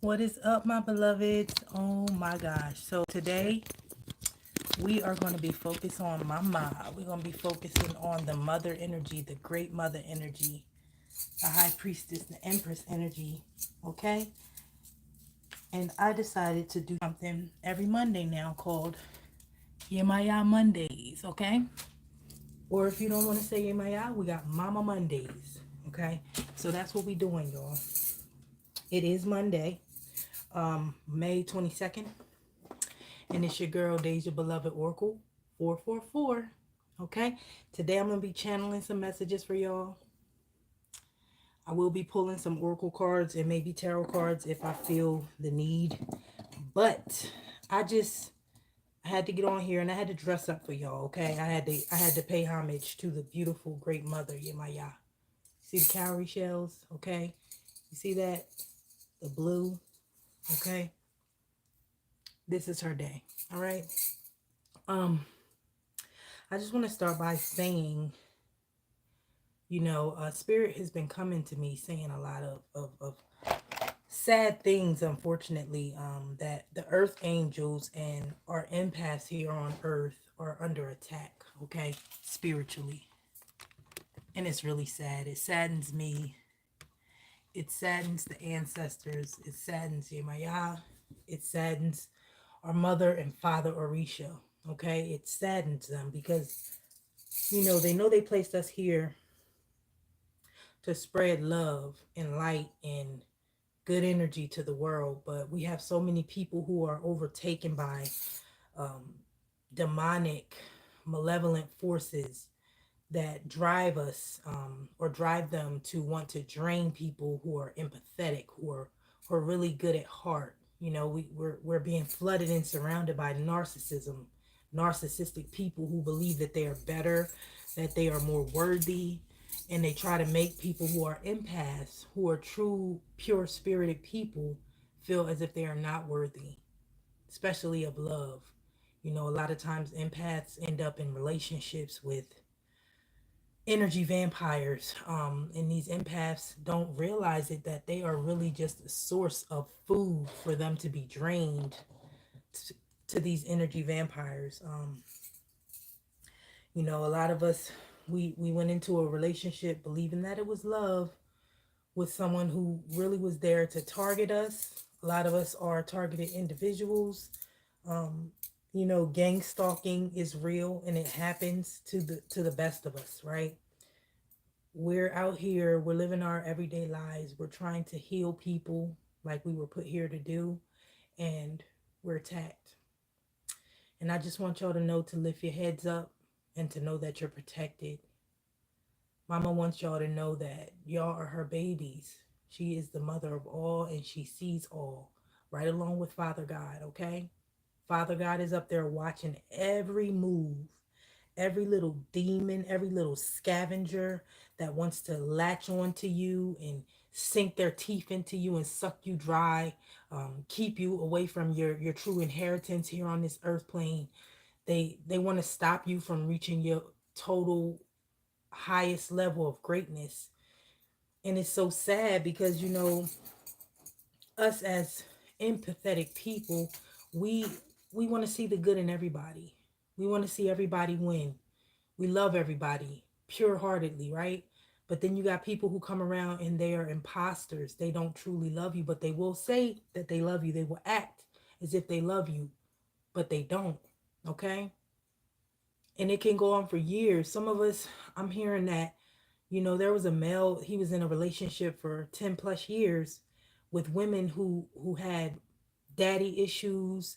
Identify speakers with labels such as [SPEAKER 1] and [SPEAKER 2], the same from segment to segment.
[SPEAKER 1] What is up, my beloveds? Oh my gosh. So today we are going to be focused on mama. We're going to be focusing on the mother energy, the great mother energy, the high priestess, the empress energy. Okay? And I decided to do something every Monday now called Yemaya Mondays. Okay? Or if you don't want to say Yemaya, we got Mama Mondays. Okay? So that's what we're doing, y'all. It is Monday, May 22nd. And it's your girl, dajabeloved Oracle 444. Okay? Today I'm going to be channeling some messages for y'all. I will be pulling some Oracle cards and maybe tarot cards if I feel the need. But I had to get on here and I had to dress up for y'all, okay? I had to pay homage to the beautiful great mother, Yemaya. See the cowrie shells, okay? You see that? The blue, okay? This is her day. All right? I just want to start by saying, Spirit has been coming to me saying a lot of sad things, unfortunately, that the earth angels and our empaths here on earth are under attack, okay, spiritually. And it's really sad. It saddens me. It saddens the ancestors. It saddens Yemaya. It saddens our mother and father Orisha, okay? It saddens them because, they know they placed us here to spread love and light and good energy to the world, but we have so many people who are overtaken by um, demonic, malevolent forces that drive us or drive them to want to drain people who are empathetic, who are really good at heart. We're being flooded and surrounded by narcissistic people who believe that they are better, that they are more worthy, and they try to make people who are empaths, who are true, pure spirited people, feel as if they are not worthy, especially of love. A lot of times empaths end up in relationships with energy vampires, and these empaths don't realize it, that they are really just a source of food for them to be drained to, to these energy vampires. A lot of us, we went into a relationship believing that it was love with someone who really was there to target us. A lot of us are targeted individuals. um, Gang stalking is real and it happens to the best of us, right? We're out here, we're living our everyday lives, we're trying to heal people like we were put here to do, and we're attacked. And I just want y'all to know to lift your heads up and to know that you're protected. Mama wants y'all to know that y'all are her babies. She is the mother of all and she sees all, right along with Father God, okay? Father God is up there watching every move, every little demon, every little scavenger that wants to latch on to you and sink their teeth into you and suck you dry, keep you away from your true inheritance here on this earth plane. They want to stop you from reaching your total highest level of greatness. And it's so sad because us as empathetic people, we we want to see the good in everybody. We want to see everybody win. We love everybody pure heartedly, right? But then you got people who come around and they are imposters. They don't truly love you, but they will say that they love you. They will act as if they love you, but they don't. Okay? And it can go on for years. Some of us, I'm hearing that, there was a male, he was in a relationship for 10 plus years with women who had daddy issues.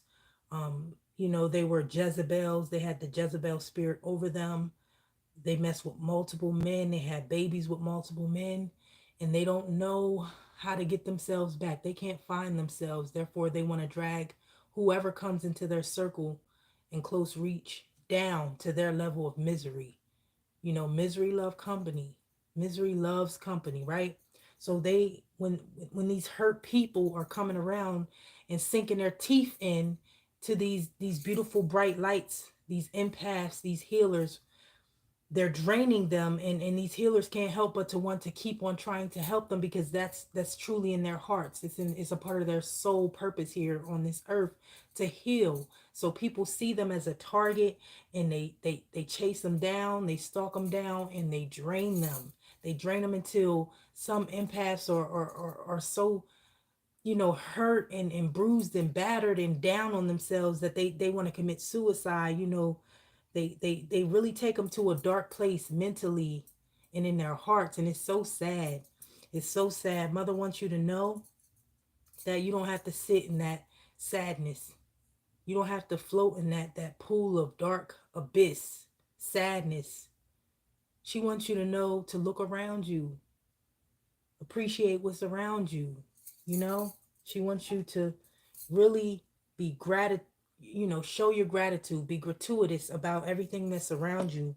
[SPEAKER 1] They were Jezebels. They had the Jezebel spirit over them. They mess with multiple men. They had babies with multiple men, and they don't know how to get themselves back. They can't find themselves. Therefore, they want to drag whoever comes into their circle in close reach down to their level of misery. Misery love company. Misery loves company, right? So when these hurt people are coming around and sinking their teeth in to these beautiful bright lights, these empaths, these healers, they're draining them, and these healers can't help but to want to keep on trying to help them, because that's truly in their hearts. It's a part of their soul purpose here on this earth, to heal. So people see them as a target, and they chase them down, they stalk them down, and they drain them until some empaths are so, hurt and bruised and battered and down on themselves, that they want to commit suicide. They really take them to a dark place mentally and in their hearts, and it's so sad. It's so sad. Mother wants you to know that you don't have to sit in that sadness. You don't have to float in that pool of dark abyss sadness. She wants you to know to look around you, appreciate what's around you. you know she wants you to really be show your gratitude, be gratuitous about everything that's around you,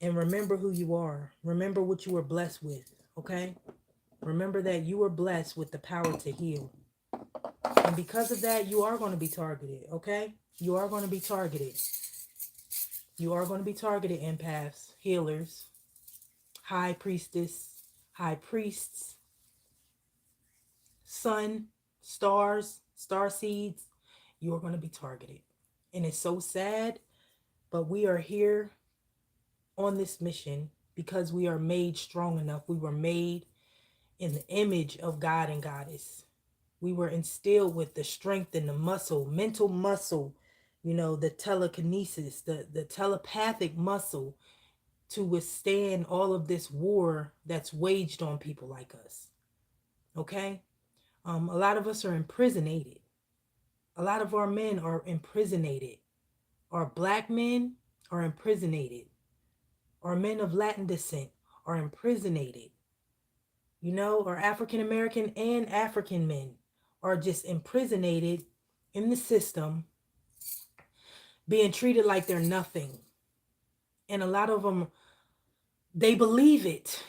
[SPEAKER 1] and remember who you are. Remember what you were blessed with, okay? Remember that you were blessed with the power to heal. And because of that, you are going to be targeted, okay? You are going to be targeted. You are going to be targeted, empaths, healers, high priestess, high priests, sun, stars, star seeds. You are going to be targeted. And it's so sad, but we are here on this mission because we are made strong enough. We were made in the image of God and Goddess. We were instilled with the strength and the muscle, mental muscle, the telekinesis, the telepathic muscle to withstand all of this war that's waged on people like us. Okay? A lot of us are imprisonated. A lot of our men are imprisonated. Our black men are imprisonated. Our men of Latin descent are imprisonated. Or African American and African men are just imprisonated in the system, being treated like they're nothing. And a lot of them, they believe it.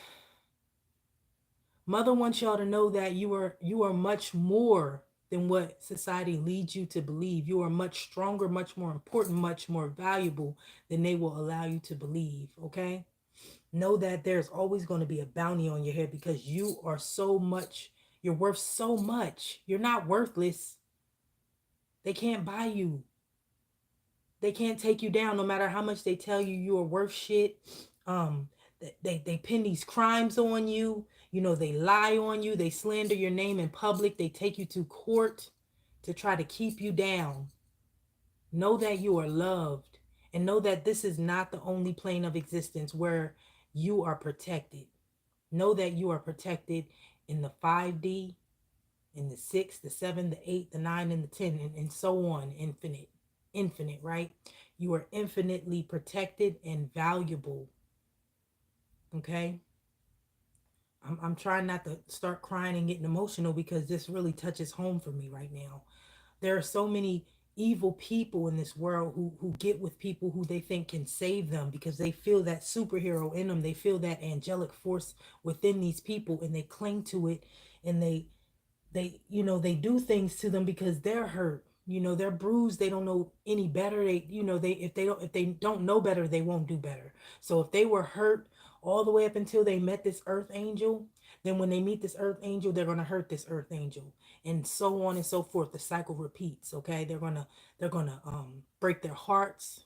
[SPEAKER 1] Mother wants y'all to know that you are much more than what society leads you to believe. You are much stronger, much more important, much more valuable than they will allow you to believe, okay? Know that there's always going to be a bounty on your head, because you are so much, you're worth so much. You're not worthless. They can't buy you. They can't take you down no matter how much they tell you you are worth shit. Um, they pin these crimes on you. They lie on you. They slander your name in public. They take you to court to try to keep you down. Know that you are loved, and know that this is not the only plane of existence where you are protected. Know that you are protected in the 5D, in the 6, the 7, the 8, the 9, and the 10, and so on, infinite, right? You are infinitely protected and valuable, okay? I'm trying not to start crying and getting emotional, because this really touches home for me right now. There are so many evil people in this world who get with people who they think can save them, because they feel that superhero in them. They feel that angelic force within these people, and they cling to it, and they do things to them because they're hurt. They're bruised. They don't know any better. They if they don't know better, they won't do better. So if they were hurt all the way up until they met this earth angel, then when they meet this earth angel, they're going to hurt this earth angel, and so on and so forth. The cycle repeats, okay? They're going to break their hearts.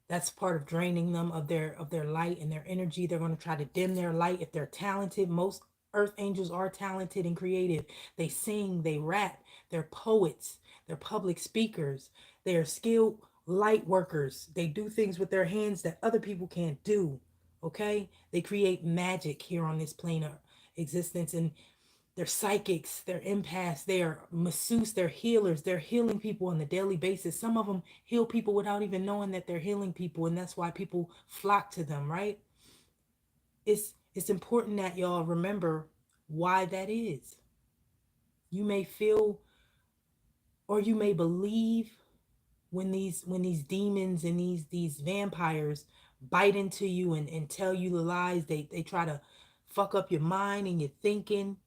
[SPEAKER 1] That's part of draining them of their light and their energy. They're going to try to dim their light. If they're talented, most earth angels are talented and creative. They sing, they rap, they're poets, they're public speakers, they're skilled light workers. They do things with their hands that other people can't do. Okay? They create magic here on this plane of existence, and they're psychics, they're empaths, they're masseuse, they're healers. They're healing people on a daily basis. Some of them heal people without even knowing that they're healing people, and that's why people flock to them, right? It's important that y'all remember why that is. You may feel, or you may believe, when these demons and these vampires bite into you and tell you the lies. They try to fuck up your mind and your thinking,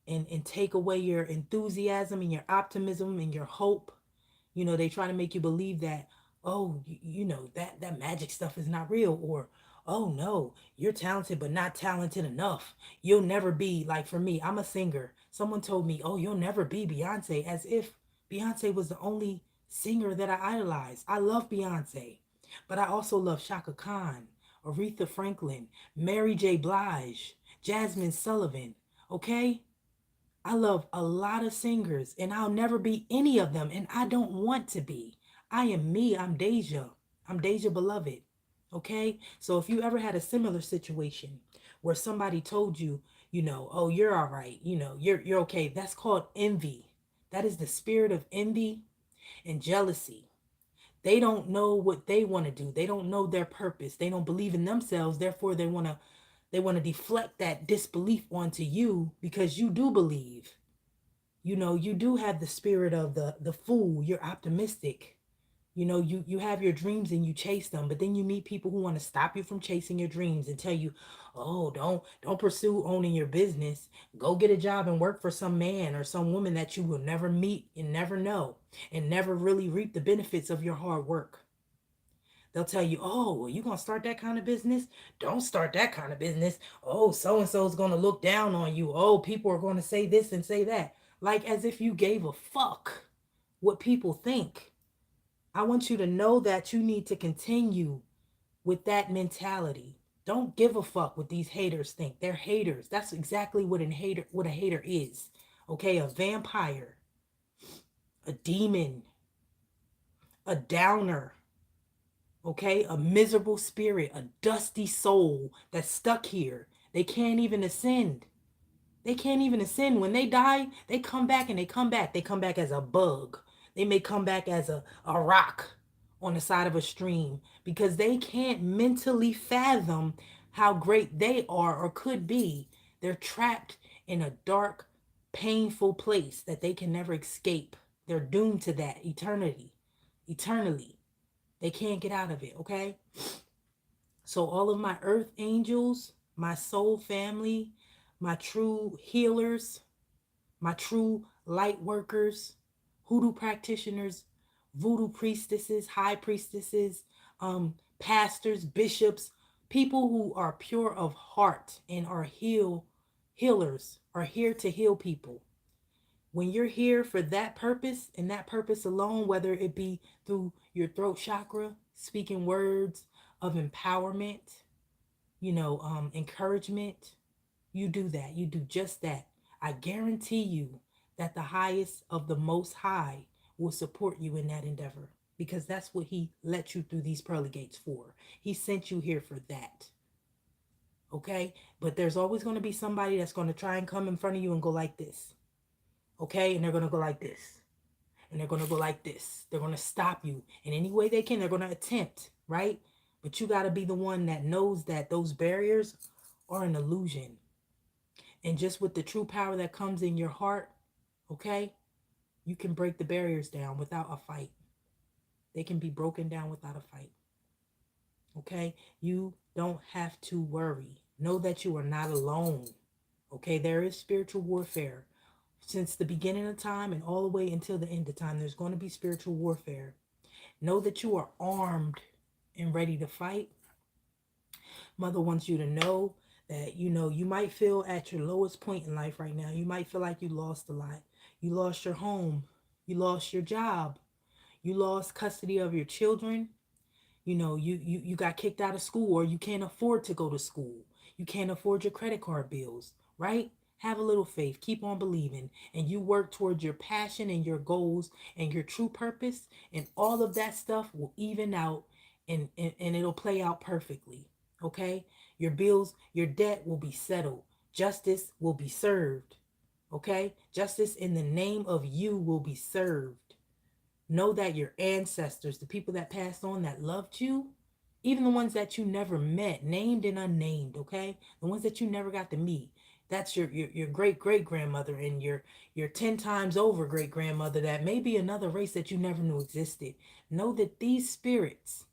[SPEAKER 1] and take away your enthusiasm and your optimism and your hope. They try to make you believe that, oh, that magic stuff is not real, or oh no, you're talented but not talented enough. You'll never be like, for me, I'm a singer. Someone told me, oh, you'll never be Beyonce, as if Beyonce was the only singer that I idolize. I love Beyonce, but I also love Shaka Khan, Aretha Franklin, Mary J. Blige, Jasmine Sullivan. Okay? I love a lot of singers and I'll never be any of them and I don't want to be. I am me. I'm Deja. I'm Deja Beloved. Okay? So if you ever had a similar situation where somebody told you, oh, you're all right, you're okay. That's called envy. That is the spirit of envy and jealousy. They don't know what they want to do. They don't know their purpose. They don't believe in themselves. Therefore, they want to deflect that disbelief onto you because you do believe. You do have the spirit of the fool. You're optimistic. You have your dreams and you chase them, but then you meet people who want to stop you from chasing your dreams and tell you, oh, don't pursue owning your business. Go get a job and work for some man or some woman that you will never meet and never know and never really reap the benefits of your hard work. They'll tell you, oh, well, you gonna start that kind of business? Don't start that kind of business. Oh, so and so is gonna look down on you. Oh, people are gonna say this and say that. Like as if you gave a fuck what people think. I want you to know that you need to continue with that mentality. Don't give a fuck what these haters think. They're haters. That's exactly what a hater is. Okay, a vampire, a demon, a downer, okay? A miserable spirit, a dusty soul that's stuck here. They can't even ascend. They can't even ascend. When they die, they come back and they come back. They come back as a bug. They may come back as a rock on the side of a stream because they can't mentally fathom how great they are or could be. They're trapped in a dark, painful place that they can never escape. They're doomed to that eternity. Eternally. They can't get out of it, okay? So, all of my earth angels, my soul family, my true healers, my true light workers, hoodoo practitioners, voodoo priestesses, high priestesses, pastors, bishops, people who are pure of heart and are healers, are here to heal people. When you're here for that purpose and that purpose alone, whether it be through your throat chakra, speaking words of empowerment, encouragement, you do that. You do just that. I guarantee you that the highest of the most high will support you in that endeavor because that's what he let you through these pearly gates for. He sent you here for that. Okay? But there's always going to be somebody that's going to try and come in front of you and go like this. Okay? And they're going to go like this. And they're going to go like this. They're going to stop you in any way they can. They're going to attempt, right? But you got to be the one that knows that those barriers are an illusion. And just with the true power that comes in your heart, okay, you can break the barriers down without a fight. They can be broken down without a fight. Okay? You don't have to worry. Know that you are not alone. Okay? There is spiritual warfare. Since the beginning of time and all the way until the end of time, there's going to be spiritual warfare. Know that you are armed and ready to fight. Mother wants you to know that, you might feel at your lowest point in life right now. You might feel like you lost a lot. You lost your home. You lost your job. You lost custody of your children. You got kicked out of school or you can't afford to go to school. You can't afford your credit card bills, right? Have a little faith. Keep on believing. And you work towards your passion and your goals and your true purpose. And all of that stuff will even out and it'll play out perfectly. Okay? Your bills, your debt will be settled. Justice will be served. Okay? Justice in the name of you will be served. Know that your ancestors, the people that passed on that loved you, even the ones that you never met, named and unnamed, okay? The ones that you never got to meet. That's your great great grandmother and your 10 times over great grandmother that may be another race that you never knew existed. Know that these spirits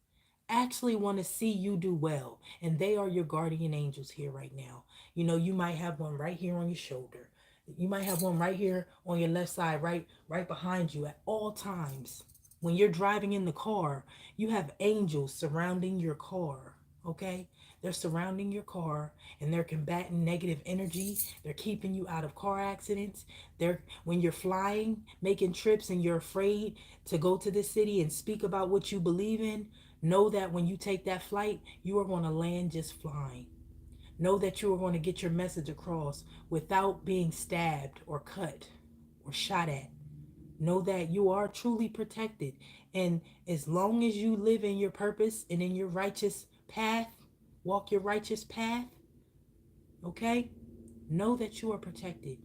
[SPEAKER 1] actually want to see you do well, and they are your guardian angels here right now. You might have one right here on your shoulder. You might have one right here on your left side, right behind you at all times. When you're driving in the car, you have angels surrounding your car. Okay? They're surrounding your car and they're combating negative energy. They're keeping you out of car accidents. They're when you're flying, making trips and you're afraid to go to this city and speak about what you believe in, know that when you take that flight, you are going to land just flying. Know that you are going to get your message across without being stabbed or cut or shot at. Know that you are truly protected. And as long as you live in your purpose and in your righteous path, walk your righteous path, okay? Know that you are protected.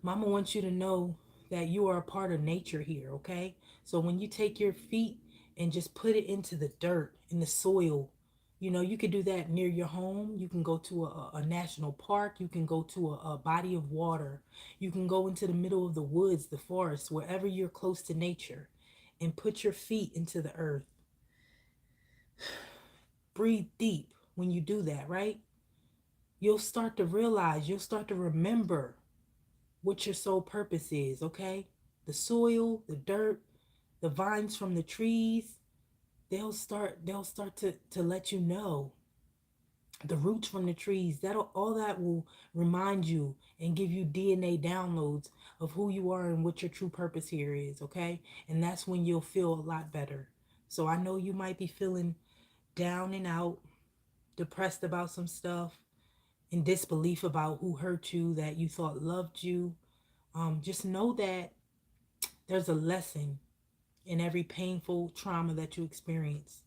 [SPEAKER 1] Mama wants you to know that you are a part of nature here, okay? So when you take your feet and just put it into the dirt, in the soil, you could do that near your home. You can go to a national park. You can go to a body of water. You can go into the middle of the woods, the forest, wherever you're close to nature, and put your feet into the earth. Breathe deep when you do that, right? You'll start to realize, you'll start to remember what your sole purpose is, okay? The soil, the dirt, the vines from the trees, they'll start to let you know. The roots from the trees, that'll all that will remind you and give you DNA downloads of who you are and what your true purpose here is, okay? And that's when you'll feel a lot better. So I know you might be feeling down and out, depressed about some stuff, in disbelief about who hurt you, that you thought loved you. Just know that there's a lesson in every painful trauma that you experience.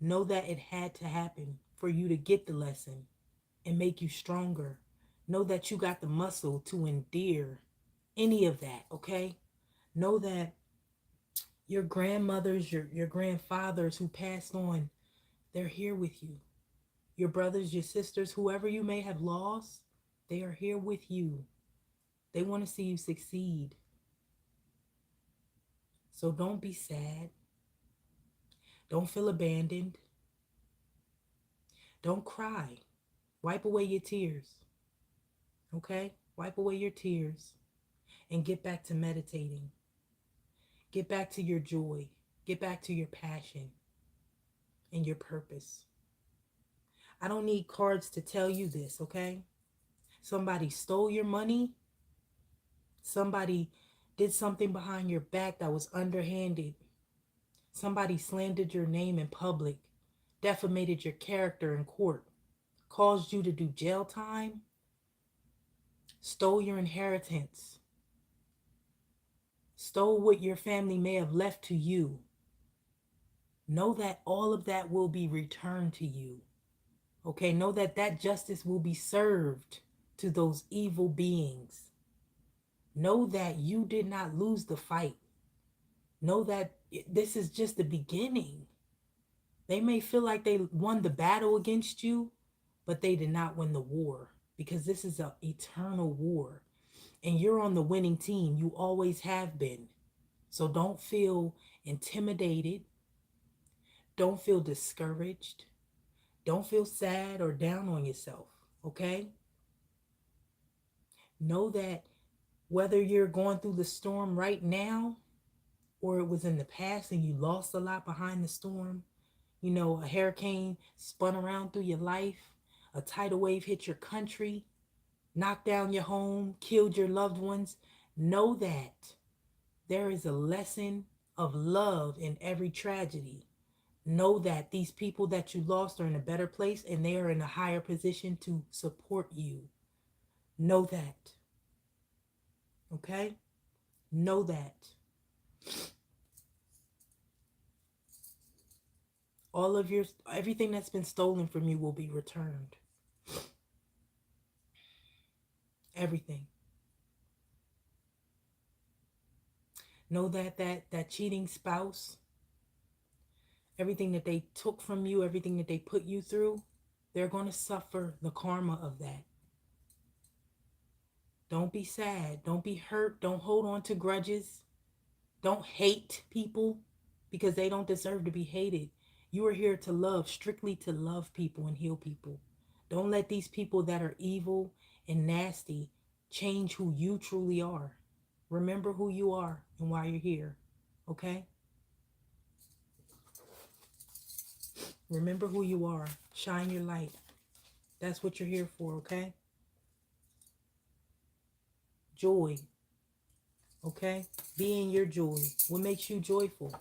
[SPEAKER 1] Know that it had to happen for you to get the lesson and make you stronger. Know that you got the muscle to endure any of that, okay? Know that your grandmothers, your grandfathers who passed on, they're here with you. Your brothers, your sisters, whoever you may have lost, they are here with you. They want to see you succeed. So don't be sad. Don't feel abandoned. Don't cry. Wipe away your tears. Okay? Wipe away your tears and get back to meditating. Get back to your joy. Get back to your passion and your purpose. I don't need cards to tell you this, okay? Somebody stole your money. Somebody did something behind your back that was underhanded. Somebody slandered your name in public, defamated your character in court, caused you to do jail time, stole your inheritance, stole what your family may have left to you. Know that all of that will be returned to you. Okay, know that that justice will be served to those evil beings. Know that you did not lose the fight. Know that this is just the beginning. They may feel like they won the battle against you, but they did not win the war, because this is an eternal war. And you're on the winning team. You always have been. So don't feel intimidated. Don't feel discouraged. Don't feel sad or down on yourself. Okay? Know that whether you're going through the storm right now or it was in the past and you lost a lot behind the storm, a hurricane spun around through your life, a tidal wave hit your country, knocked down your home, killed your loved ones, know that there is a lesson of love in every tragedy. Know that these people that you lost are in a better place and they are in a higher position to support you. Know that. Okay? Know that. Everything that's been stolen from you will be returned. Everything. Know that cheating spouse, everything that they took from you, everything that they put you through, they're going to suffer the karma of that. Don't be sad. Don't be hurt. Don't hold on to grudges. Don't hate people because they don't deserve to be hated. You are here to love, strictly to love people and heal people. Don't let these people that are evil and nasty change who you truly are. Remember who you are and why you're here. Okay? Remember who you are. Shine your light. That's what you're here for, okay? Joy, okay? Be in your joy. What makes you joyful?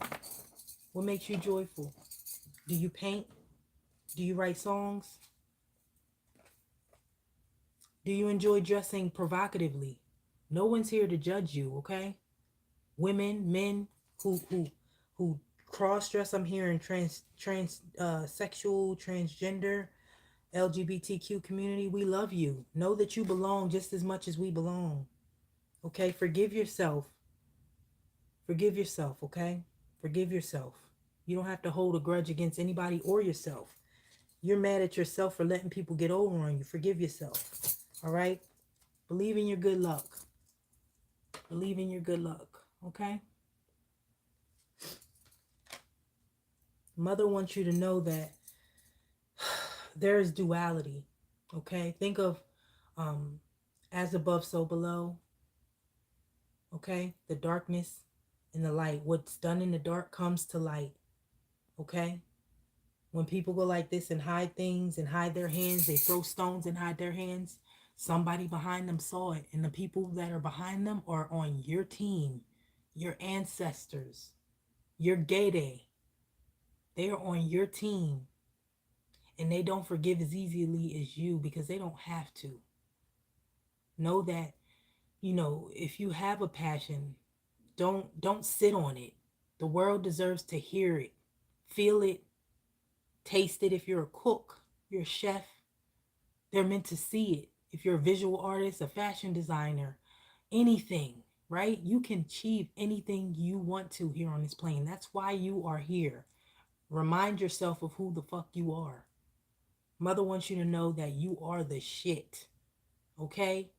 [SPEAKER 1] What makes you joyful? Do you paint? Do you write songs? Do you enjoy dressing provocatively? No one's here to judge you, okay? Women, men who cross dress. I'm hearing sexual, transgender, LGBTQ community. We love you. Know that you belong just as much as we belong. Okay? Forgive yourself. Forgive yourself, okay? Forgive yourself. You don't have to hold a grudge against anybody or yourself. You're mad at yourself for letting people get over on you. Forgive yourself. All right? Believe in your good luck. Believe in your good luck. Okay? Mother wants you to know that there is duality. Okay? Think of um, as above, so below. Okay? The darkness and the light. What's done in the dark comes to light. Okay? When people go like this and hide things and hide their hands, they throw stones and hide their hands. Somebody behind them saw it, and the people that are behind them are on your team, your ancestors, your Gede. They are on your team, and they don't forgive as easily as you because they don't have to. Know that, if you have a passion, don't sit on it. The world deserves to hear it, feel it, taste it. If you're a cook, you're a chef, they're meant to see it. If you're a visual artist, a fashion designer, anything, right? You can achieve anything you want to here on this plane. That's why you are here. Remind yourself of who the fuck you are. Mother wants you to know that you are the shit. Okay?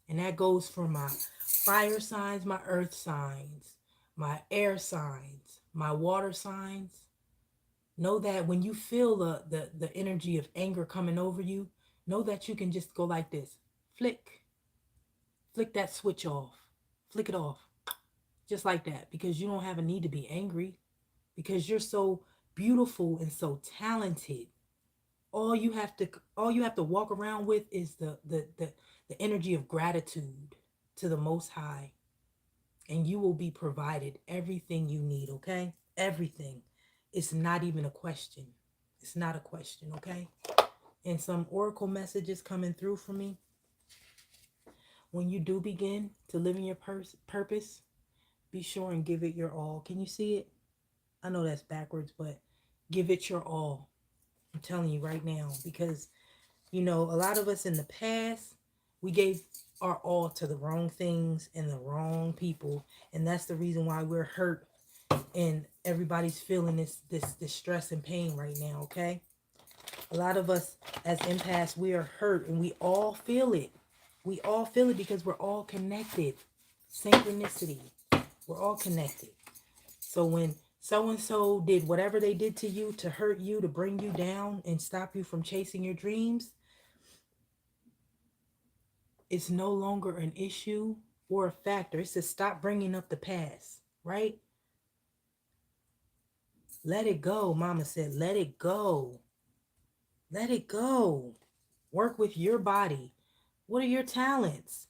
[SPEAKER 1] And that goes for my fire signs, my earth signs, my air signs, my water signs. Know that when you feel the energy of anger coming over you, know that you can just go like this. Flick that switch off. Flick it off. Just like that. Because you don't have a need to be angry. Because you're so beautiful and so talented. All you have to walk around with is the energy of gratitude to the Most High. And you will be provided everything you need, okay? Everything. It's not even a question. It's not a question, okay? And some oracle messages coming through for me. When you do begin to live in your purpose, be sure and give it your all. Can you see it? I know that's backwards, but give it your all. I'm telling you right now, because, a lot of us in the past, we gave our all to the wrong things and the wrong people. And that's the reason why we're hurt and everybody's feeling this stress and pain right now, okay? A lot of us as empaths, we are hurt and we all feel it. We all feel it because we're all connected. Synchronicity. We're all connected. So when so-and-so did whatever they did to you to hurt you, to bring you down and stop you from chasing your dreams, it's no longer an issue or a factor. It's to stop bringing up the past, right? Let it go, Mama said. Let it go. Let it go. Work with your body. What are your talents?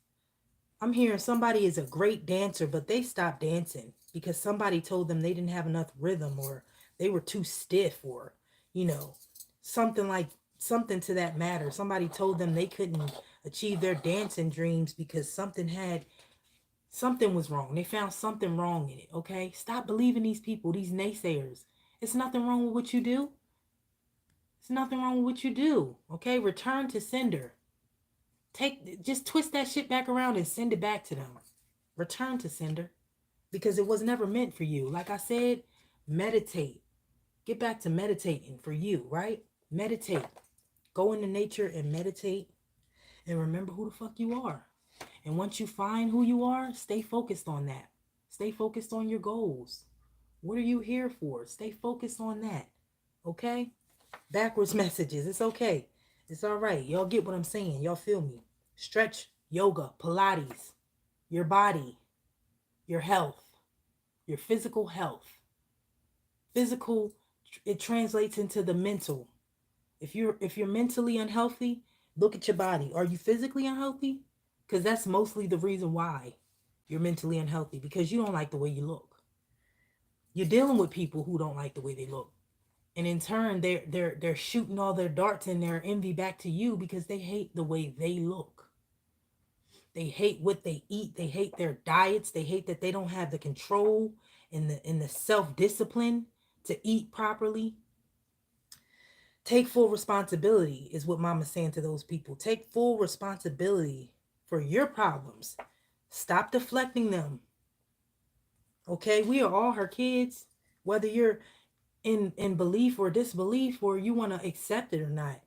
[SPEAKER 1] I'm hearing somebody is a great dancer, but they stopped dancing because somebody told them they didn't have enough rhythm, or they were too stiff, or, something to that matter. Somebody told them they couldn't achieve their dancing dreams because something was wrong. They found something wrong in it, okay? Stop believing these people, these naysayers. It's nothing wrong with what you do. It's nothing wrong with what you do, okay? Return to sender. Just twist that shit back around and send it back to them. Return to sender, because it was never meant for you. Like I said, meditate. Get back to meditating for you, right? Meditate. Go into nature and meditate and remember who the fuck you are. And once you find who you are, stay focused on that. Stay focused on your goals. What are you here for? Stay focused on that. Okay? Backwards messages. It's okay. It's all right. Y'all get what I'm saying. Y'all feel me? Stretch, yoga, Pilates, your body, your health, your physical health. Physical It translates into the mental. If you're mentally unhealthy, look at your body. Are you physically unhealthy? Because that's mostly the reason why you're mentally unhealthy, because you don't like the way you look. You're dealing with people who don't like the way they look. And in turn, they're shooting all their darts and their envy back to you because they hate the way they look. They hate what they eat. They hate their diets. They hate that they don't have the control and the self-discipline to eat properly. Take full responsibility is what mama's saying to those people. Take full responsibility for your problems. Stop deflecting them. Okay? We are all her kids, whether you're in belief or disbelief, or you want to accept it or not.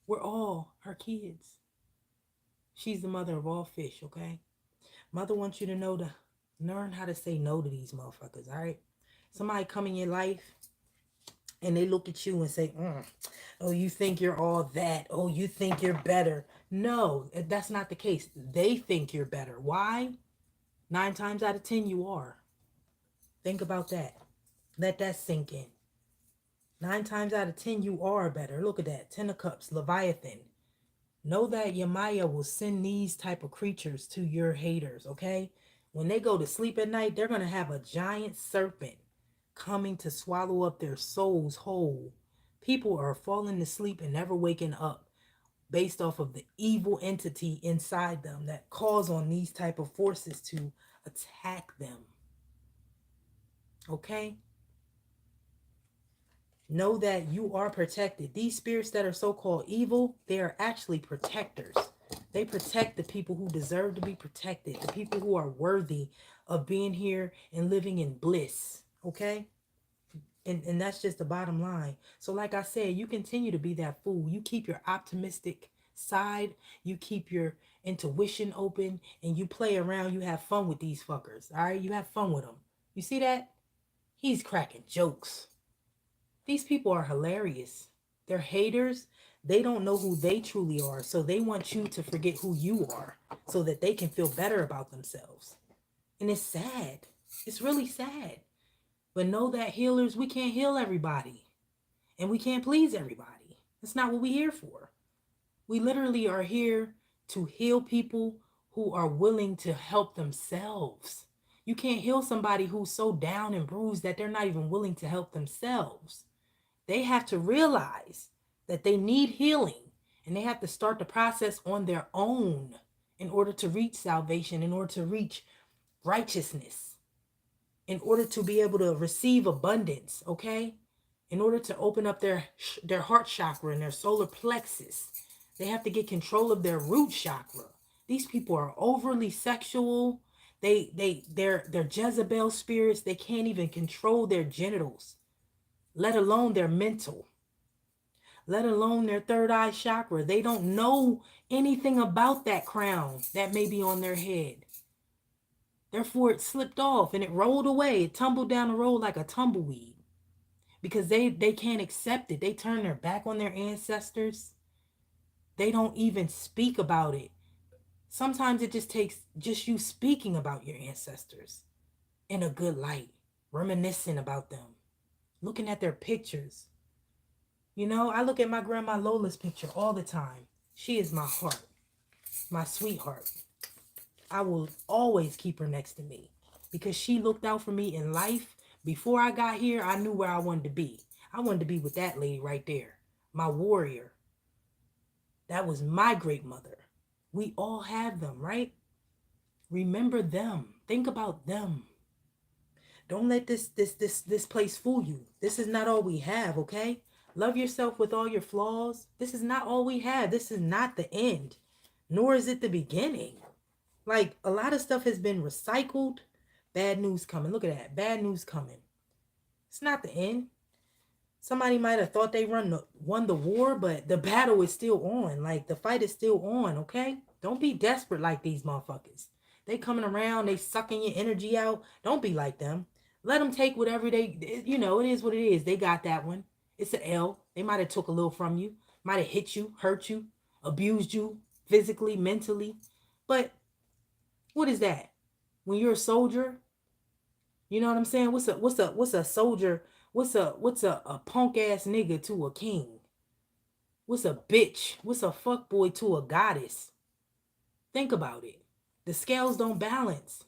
[SPEAKER 1] We're all her kids. She's the mother of all fish, okay? Mother wants you to know to learn how to say no to these motherfuckers, all right? Somebody come in your life and they look at you and say, oh, you think you're all that. Oh, you think you're better. No, that's not the case. They think you're better. Why? 9 times out of 10, you are. Think about that. Let that sink in. 9 times out of 10, you are better. Look at that. 10 of Cups, Leviathan. Know that Yemaya will send these type of creatures to your haters, okay? When they go to sleep at night, they're going to have a giant serpent coming to swallow up their souls whole. People are falling asleep and never waking up based off of the evil entity inside them that calls on these type of forces to attack them. Okay? Know that you are protected. These spirits that are so-called evil, they are actually protectors. They protect the people who deserve to be protected, the people who are worthy of being here and living in bliss. Okay? And that's just the bottom line. So like I said, you continue to be that fool. You keep your optimistic side. You keep your intuition open. And you play around. You have fun with these fuckers. All right? You have fun with them. You see that? He's cracking jokes. These people are hilarious. They're haters. They don't know who they truly are. So they want you to forget who you are so that they can feel better about themselves. And it's sad. It's really sad. But know that healers, we can't heal everybody. And we can't please everybody. That's not what we're here for. We literally are here to heal people who are willing to help themselves. You can't heal somebody who's so down and bruised that they're not even willing to help themselves. They have to realize that they need healing, and they have to start the process on their own in order to reach salvation, in order to reach righteousness, in order to be able to receive abundance, okay? In order to open up their heart chakra and their solar plexus, they have to get control of their root chakra. These people are overly sexual. They're Jezebel spirits. They can't even control their genitals, let alone their mental, let alone their third eye chakra. They don't know anything about that crown that may be on their head. Therefore, it slipped off and it rolled away. It tumbled down the road like a tumbleweed because they can't accept it. They turn their back on their ancestors. They don't even speak about it. Sometimes it just takes just you speaking about your ancestors in a good light, reminiscing about them, looking at their pictures. You know, I look at my grandma Lola's picture all the time. She is my heart, my sweetheart. I will always keep her next to me because she looked out for me in life. Before I got here, I knew where I wanted to be. I wanted to be with that lady right there, my warrior. That was my great mother. We all have them, right? Remember them. Think about them. Don't let this place fool you. This is not all we have, okay? Love yourself with all your flaws. This is not all we have. This is not the end, nor is it the beginning. Like, a lot of stuff has been recycled. Bad news coming. Look at that. Bad news coming. It's not the end. Somebody might have thought they won the war, but the battle is still on. Like, the fight is still on, okay? Don't be desperate like these motherfuckers. They coming around, they sucking your energy out. Don't be like them. Let them take whatever they, you know, it is what it is. They got that one. It's an L. They might have took a little from you. Might have hit you, hurt you, abused you physically, mentally. But what is that? When you're a soldier, you know what I'm saying? What's a soldier? What's a punk ass nigga to a king? What's a bitch? What's a fuckboy to a goddess? Think about it. The scales don't balance.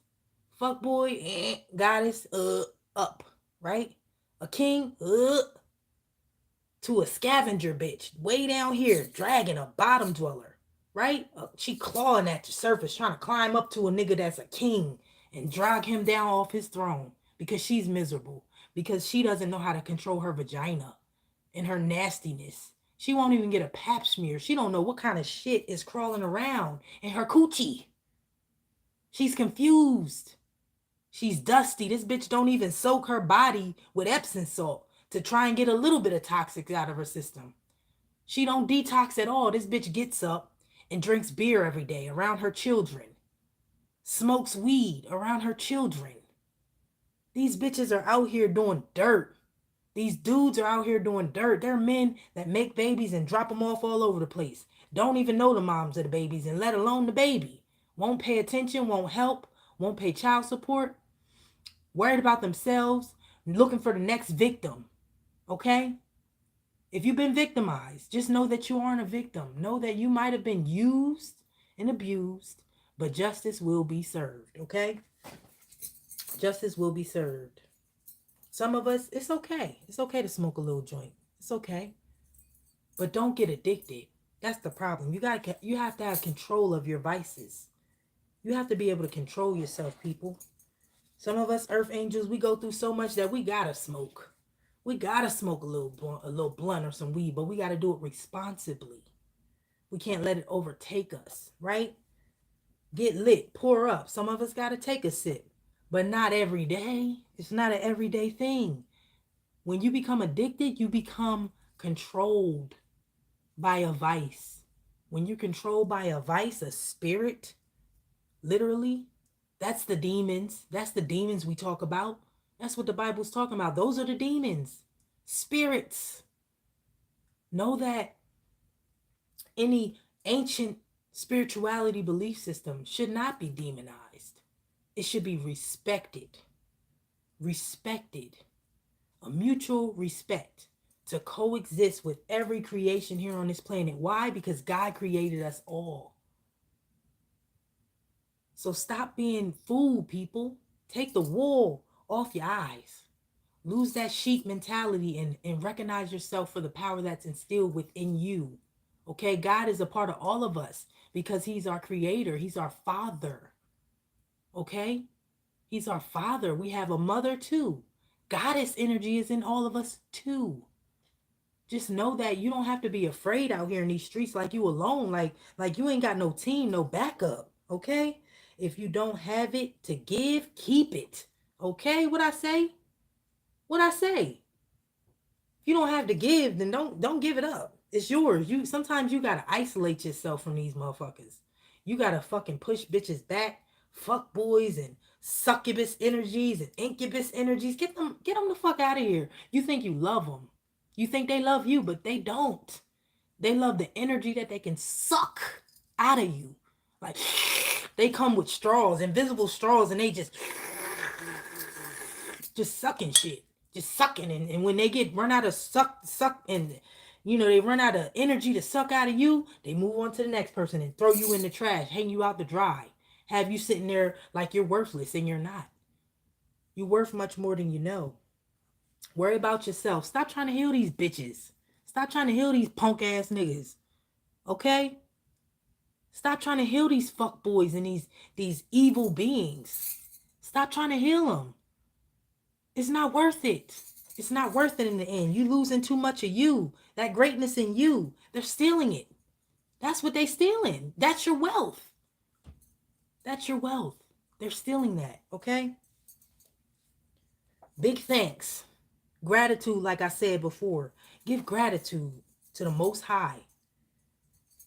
[SPEAKER 1] Fuckboy, goddess, up, right? A king, to a scavenger bitch, way down here, dragging a bottom dweller, right? She clawing at the surface, trying to climb up to a nigga that's a king and drag him down off his throne because she's miserable, because she doesn't know how to control her vagina and her nastiness. She won't even get a pap smear. She don't know what kind of shit is crawling around in her coochie. She's confused. She's dusty. This bitch don't even soak her body with Epsom salt to try and get a little bit of toxics out of her system. She don't detox at all. This bitch gets up and drinks beer every day around her children. Smokes weed around her children. These bitches are out here doing dirt. These dudes are out here doing dirt. They're men that make babies and drop them off all over the place. Don't even know the moms of the babies and let alone the baby. Won't pay attention, won't help, won't pay child support. Worried about themselves, looking for the next victim. Okay? If you've been victimized, just know that you aren't a victim. Know that you might have been used and abused, but justice will be served. Okay? Justice will be served. Some of us, it's okay. It's okay to smoke a little joint. It's okay. But don't get addicted. That's the problem. You have to have control of your vices. You have to be able to control yourself, people. Some of us earth angels, we go through so much that we gotta smoke. We gotta smoke a little blunt or some weed, but we gotta do it responsibly. We can't let it overtake us, right? Get lit, pour up. Some of us gotta take a sip, but not every day. It's not an everyday thing. When you become addicted, you become controlled by a vice. When you're controlled by a vice, a spirit, literally, that's the demons. That's the demons we talk about. That's what the Bible's talking about. Those are the demons. Spirits. Know that any ancient spirituality belief system should not be demonized. It should be respected. Respected. A mutual respect to coexist with every creation here on this planet. Why? Because God created us all. So stop being fooled, people. Take the wool off your eyes. Lose that sheep mentality and recognize yourself for the power that's instilled within you. Okay, God is a part of all of us because he's our creator. He's our father. Okay, he's our father. We have a mother too. Goddess energy is in all of us too. Just know that you don't have to be afraid out here in these streets like you alone, like you ain't got no team, no backup. Okay, if you don't have it to give, keep it. Okay, what I say? What I say? If you don't have to give, then don't give it up. It's yours. You sometimes you gotta isolate yourself from these motherfuckers. You gotta fucking push bitches back, fuck boys and succubus energies and incubus energies. Get them the fuck out of here. You think you love them. You think they love you, but they don't. They love the energy that they can suck out of you. Like they come with straws, invisible straws, and they just sucking shit, just sucking, and when they get run out of suck, and they run out of energy to suck out of you, they move on to the next person and throw you in the trash, hang you out to dry, have you sitting there like you're worthless, and you're not. You're worth much more than you know. Worry about yourself. Stop trying to heal these bitches. Stop trying to heal these punk ass niggas. Okay? Stop trying to heal these fuck boys and these evil beings. Stop trying to heal them. It's not worth it. It's not worth it in the end. You losing too much of you. That greatness in you. They're stealing it. That's what they stealing. That's your wealth. That's your wealth. They're stealing that, okay? Big thanks. Gratitude, like I said before. Give gratitude to the Most High.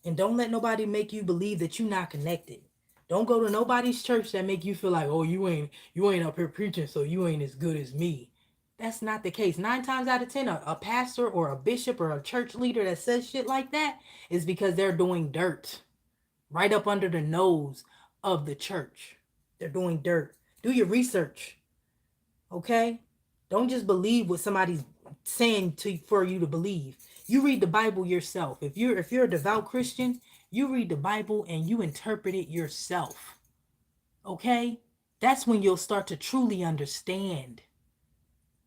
[SPEAKER 1] And don't let nobody make you believe that you're not connected. Don't go to nobody's church that make you feel like, oh, you ain't up here preaching, so you ain't as good as me. That's not the case. 9 times out of 10, a pastor or a bishop or a church leader that says shit like that is because they're doing dirt right up under the nose of the church. They're doing dirt. Do your research. Okay? Don't just believe what somebody's saying to for you to believe. You read the Bible yourself. If you're a devout Christian, you read the Bible and you interpret it yourself. Okay? That's when you'll start to truly understand.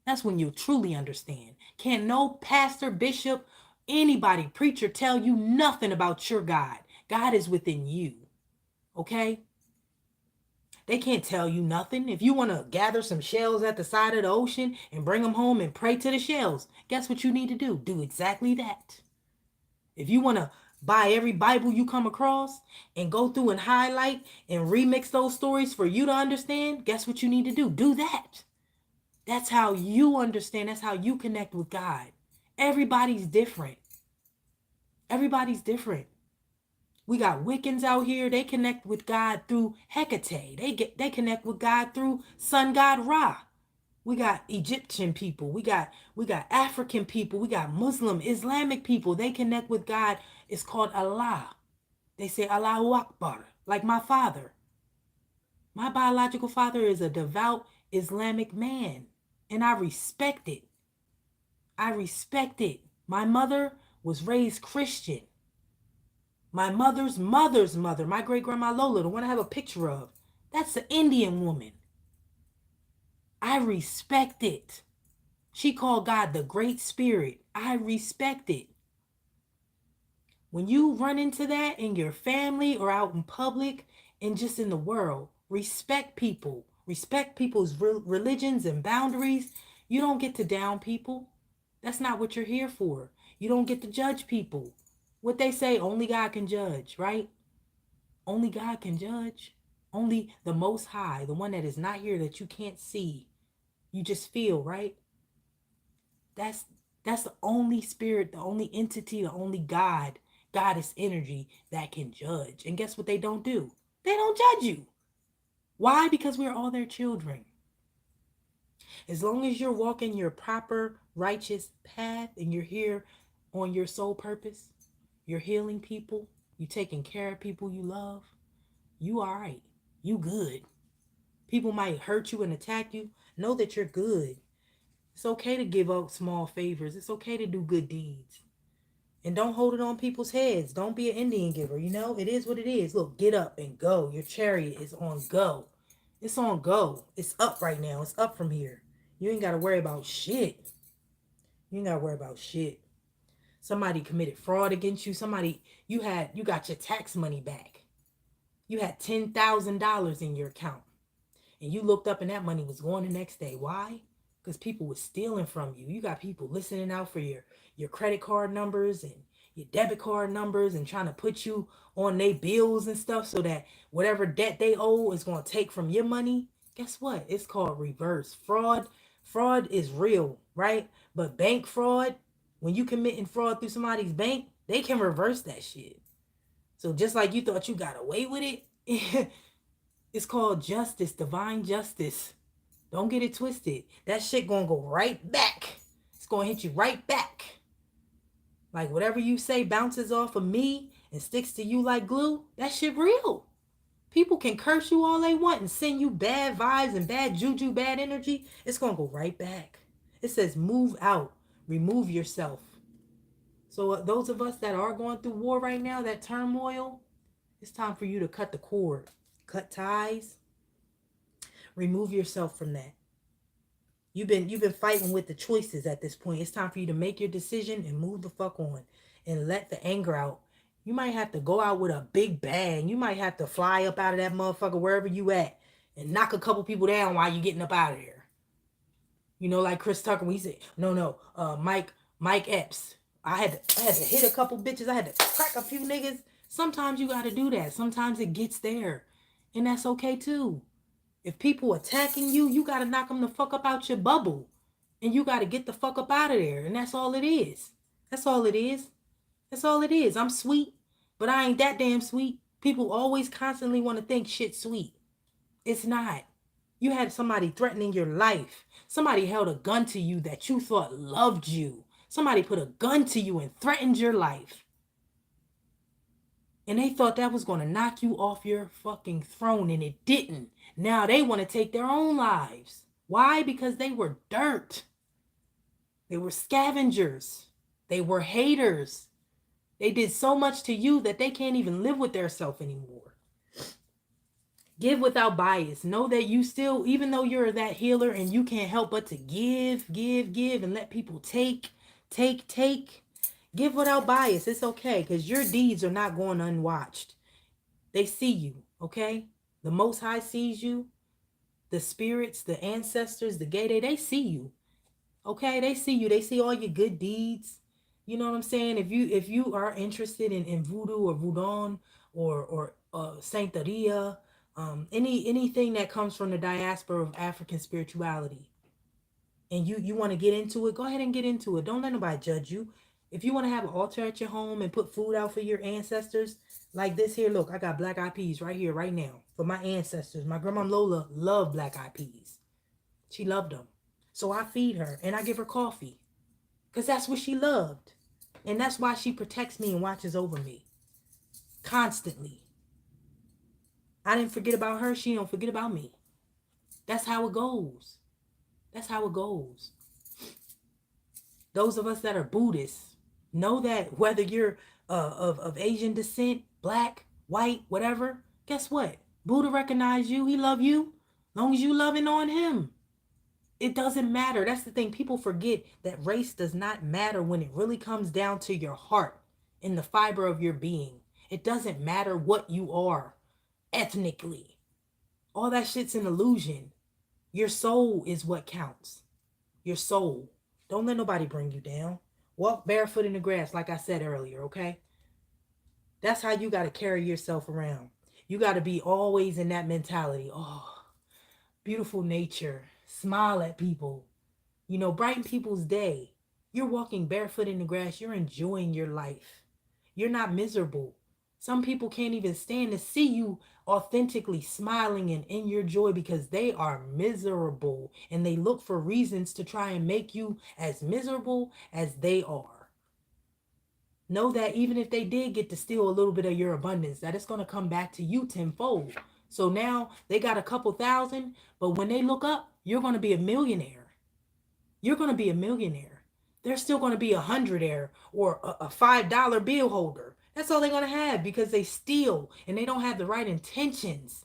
[SPEAKER 1] That's when you'll truly understand. Can't no pastor, bishop, anybody, preacher tell you nothing about your God. God is within you. Okay? They can't tell you nothing. If you want to gather some shells at the side of the ocean and bring them home and pray to the shells, guess what you need to do? Do exactly that. If you want to buy every Bible you come across and go through and highlight and remix those stories for you to understand, guess what you need to do? Do that. That's how you understand. That's how you connect with God. Everybody's different. Everybody's different. We got Wiccans out here. They connect with God through Hecate. They connect with God through sun god Ra. We got Egyptian people. We got African people. We got Muslim, Islamic people. They connect with God. It's called Allah. They say Allahu Akbar. Like my father. My biological father is a devout Islamic man. And I respect it. I respect it. My mother was raised Christian. My mother's mother, my great grandma Lola, the one I have a picture of, that's an Indian woman. I respect it. She called God the Great Spirit. I respect it. When you run into that in your family or out in public and just in the world, respect people. Respect people's religions and boundaries. You don't get to down people. That's not what you're here for. You don't get to judge people. What they say, only God can judge, right? Only God can judge. Only the Most High, the one that is not here, that you can't see. You just feel, right? That's the only spirit, the only entity, the only God, goddess energy that can judge. And guess what they don't do? They don't judge you. Why? Because we're all their children. As long as you're walking your proper, righteous path and you're here on your sole purpose, you're healing people, you're taking care of people you love, you all right. You good. People might hurt you and attack you. Know that you're good. It's okay to give out small favors. It's okay to do good deeds. And don't hold it on people's heads. Don't be an Indian giver. You know, it is what it is. Look, get up and go. Your chariot is on go. It's on go. It's up right now. It's up from here. You ain't got to worry about shit. You ain't got to worry about shit. Somebody committed fraud against you. You got your tax money back. You had $10,000 in your account. And you looked up and that money was gone the next day. Why? Because people were stealing from you. You got people listening out for your credit card numbers and your debit card numbers and trying to put you on their bills and stuff so that whatever debt they owe is going to take from your money. Guess what? It's called reverse fraud. Fraud is real, right? But bank fraud, when you committing fraud through somebody's bank, they can reverse that shit. So just like you thought you got away with it, it's called justice, divine justice. Don't get it twisted. That shit gonna go right back. It's gonna hit you right back. Like whatever you say bounces off of me and sticks to you like glue, that shit real. People can curse you all they want and send you bad vibes and bad juju, bad energy. It's gonna go right back. It says move out, remove yourself. So those of us that are going through war right now, that turmoil, it's time for you to cut the cord. Cut ties. Remove yourself from that. You've been fighting with the choices at this point. It's time for you to make your decision and move the fuck on and let the anger out. You might have to go out with a big bang. You might have to fly up out of that motherfucker wherever you at and knock a couple people down while you getting up out of there. You know, like Chris Tucker when he said, Mike Epps. I had to hit a couple bitches. I had to crack a few niggas. Sometimes you got to do that. Sometimes it gets there. And that's okay too. If people attacking you, you got to knock them the fuck up out your bubble. And you got to get the fuck up out of there. And that's all it is. That's all it is. That's all it is. I'm sweet, but I ain't that damn sweet. People always constantly want to think shit's sweet. It's not. You had somebody threatening your life. Somebody held a gun to you that you thought loved you. Somebody put a gun to you and threatened your life. And they thought that was going to knock you off your fucking throne, and it didn't. Now they want to take their own lives. Why? Because they were dirt. They were scavengers. They were haters. They did so much to you that they can't even live with their self anymore. Give without bias. Know that you still, even though you're that healer and you can't help but to give, and let people take. Give without bias. It's okay because your deeds are not going unwatched. They see you, okay? The Most High sees you. The spirits, the ancestors, the Gede, they see you. Okay, they see you. They see all your good deeds. You know what I'm saying? If you are interested in voodoo or voodoo or Santeria, anything that comes from the diaspora of African spirituality, and you want to get into it, go ahead and get into it. Don't let nobody judge you. If you want to have an altar at your home and put food out for your ancestors, like this here, look, I got black eyed peas right here, right now, for my ancestors. My grandma Lola loved black eyed peas. She loved them. So I feed her and I give her coffee because that's what she loved. And that's why she protects me and watches over me constantly. I didn't forget about her. She don't forget about me. That's how it goes. That's how it goes. Those of us that are Buddhists know that whether you're of Asian descent, black, white, whatever, guess what? Buddha recognized you. He love you. Long as you loving on him. It doesn't matter. That's the thing. People forget that race does not matter when it really comes down to your heart in the fiber of your being. It doesn't matter what you are ethnically. All that shit's an illusion. Your soul is what counts. Your soul. Don't let nobody bring you down. Walk barefoot in the grass, like I said earlier, okay? That's how you got to carry yourself around. You got to be always in that mentality. Oh, beautiful nature. Smile at people. Brighten people's day. You're walking barefoot in the grass. You're enjoying your life. You're not miserable. Some people can't even stand to see you authentically smiling and in your joy because they are miserable and they look for reasons to try and make you as miserable as they are. Know that even if they did get to steal a little bit of your abundance, that it's going to come back to you tenfold. So now they got a couple thousand, but when they look up, you're going to be a millionaire. You're going to be a millionaire. They're still going to be a hundredaire or a $5 bill holder. That's all they're going to have because they steal and they don't have the right intentions.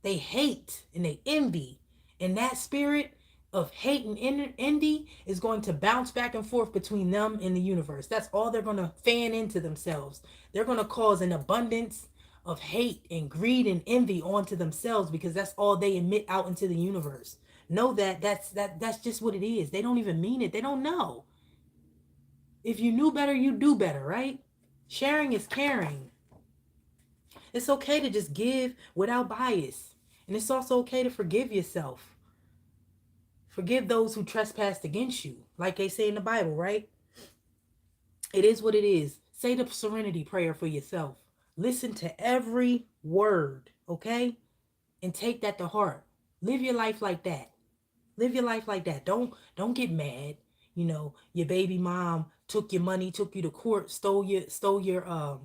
[SPEAKER 1] They hate and they envy. And that spirit of hate and envy is going to bounce back and forth between them and the universe. That's all they're going to fan into themselves. They're going to cause an abundance of hate and greed and envy onto themselves because that's all they emit out into the universe. Know that that's just what it is. They don't even mean it. They don't know. If you knew better, you do better, right? Sharing is caring. It's okay to just give without bias. And it's also okay to forgive yourself. Forgive those who trespassed against you. Like they say in the Bible, right? It is what it is. Say the serenity prayer for yourself. Listen to every word, okay? And take that to heart. Live your life like that. Live your life like that. Don't get mad. Your baby mom took your money, took you to court, stole your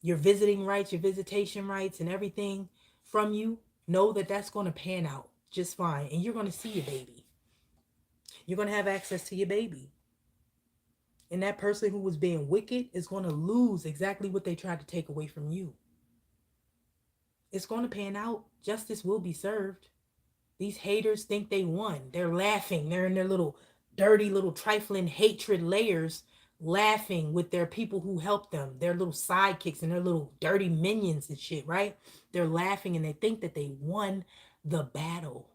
[SPEAKER 1] visiting rights, your visitation rights and everything from you. Know that that's going to pan out just fine and you're going to see your baby. You're going to have access to your baby. And that person who was being wicked is going to lose exactly what they tried to take away from you. It's going to pan out. Justice will be served. These haters think they won. They're laughing. They're in their little dirty, little trifling hatred layers, laughing with their people who helped them, their little sidekicks and their little dirty minions and shit, right? They're laughing and they think that they won the battle.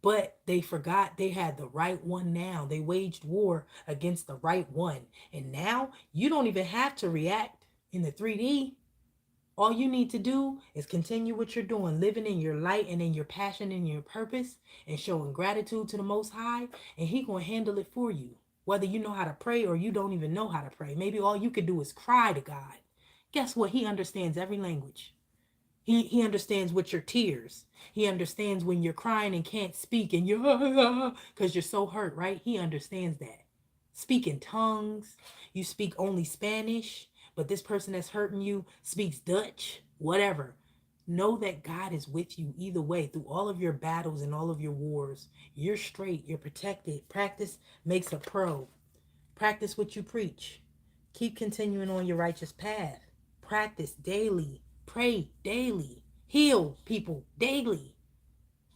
[SPEAKER 1] But they forgot they had the right one now. They waged war against the right one. And now you don't even have to react in the 3D. All you need to do is continue what you're doing, living in your light and in your passion and your purpose and showing gratitude to the Most High, and He gonna handle it for you. Whether you know how to pray or you don't even know how to pray. Maybe all you could do is cry to God. Guess what? He understands every language. He understands with your tears. He understands when you're crying and can't speak and you're because you're so hurt, right? He understands that. Speak in tongues. You speak only Spanish, but this person that's hurting you speaks Dutch, whatever. Know that God is with you either way through all of your battles and all of your wars. You're straight, you're protected. Practice makes a pro. Practice what you preach. Keep continuing on your righteous path. Practice daily. Pray daily. Heal people daily.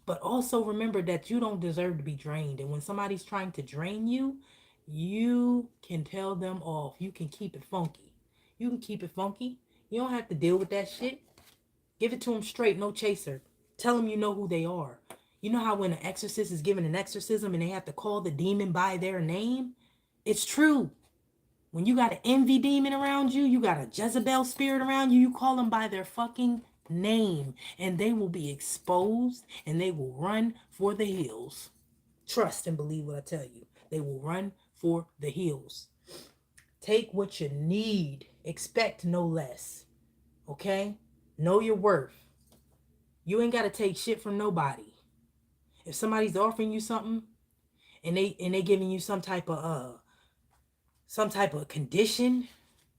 [SPEAKER 1] But also remember that you don't deserve to be drained. And when somebody's trying to drain you, you can tell them off. You can keep it funky. You can keep it funky. You don't have to deal with that shit. Give it to them straight, no chaser. Tell them you know who they are. You know how when an exorcist is given an exorcism and they have to call the demon by their name? It's true. When you got an envy demon around you, you got a Jezebel spirit around you, you call them by their fucking name and they will be exposed and they will run for the hills. Trust and believe what I tell you. They will run for the hills. Take what you need. Expect no less. Okay? Know your worth. You ain't got to take shit from nobody. If somebody's offering you something and they giving you some type of condition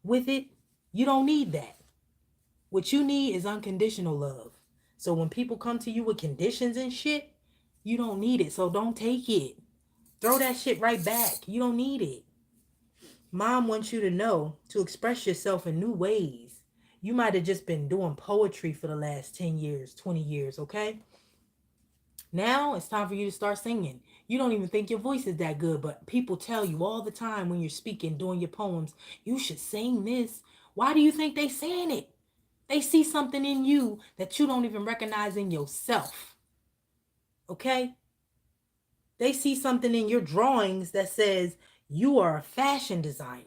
[SPEAKER 1] with it, you don't need that. What you need is unconditional love. So when people come to you with conditions and shit, you don't need it. So don't take it. Throw that shit right back. You don't need it. Mom wants you to know to express yourself in new ways. You might have just been doing poetry for the last 10 years, 20 years, okay? Now it's time for you to start singing. You don't even think your voice is that good, but people tell you all the time when you're speaking, doing your poems, you should sing this. Why do you think they saying it? They see something in you that you don't even recognize in yourself. Okay? They see something in your drawings that says you are a fashion designer.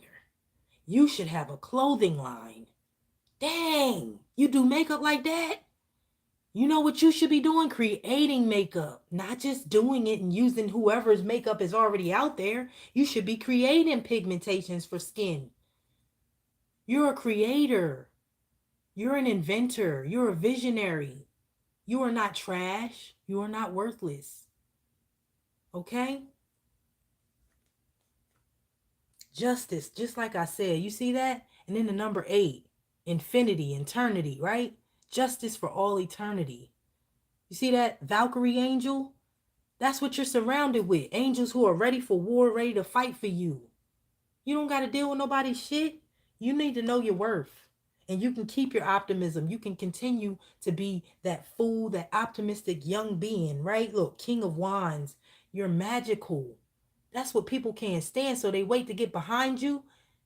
[SPEAKER 1] You should have a clothing line. Dang, you do makeup like that? You know what you should be doing? Creating makeup, not just doing it and using whoever's makeup is already out there. You should be creating pigmentations for skin. You're a creator. You're an inventor. You're a visionary. You are not trash. You are not worthless. Okay? Justice, just like I said. You see that? And then the number 8, infinity, eternity, right? Justice for all eternity. You see that Valkyrie angel? That's what you're surrounded with. Angels who are ready for war, ready to fight for you. You don't got to deal with nobody's shit. You need to know your worth. And you can keep your optimism. You can continue to be that fool, that optimistic young being, right? Look, King of Wands. You're magical. That's what people can't stand. So they wait to get behind you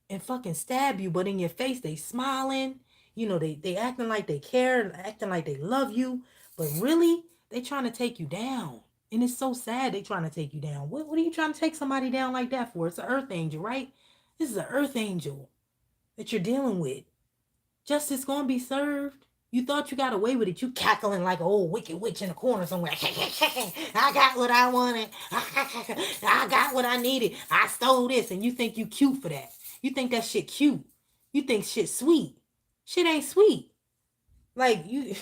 [SPEAKER 1] and fucking stab you. But in your face, they smiling. You know, they acting like they care, acting like they love you. But really, they trying to take you down. And it's so sad they trying to take you down. What are you trying to take somebody down like that for? It's an earth angel, right? This is an earth angel that you're dealing with. Justice gonna be served. You thought you got away with it. You cackling like an old wicked witch in a corner somewhere. I got what I wanted. I got what I needed. I stole this. And you think you cute for that. You think that shit cute. You think shit sweet. Shit ain't sweet. Like, you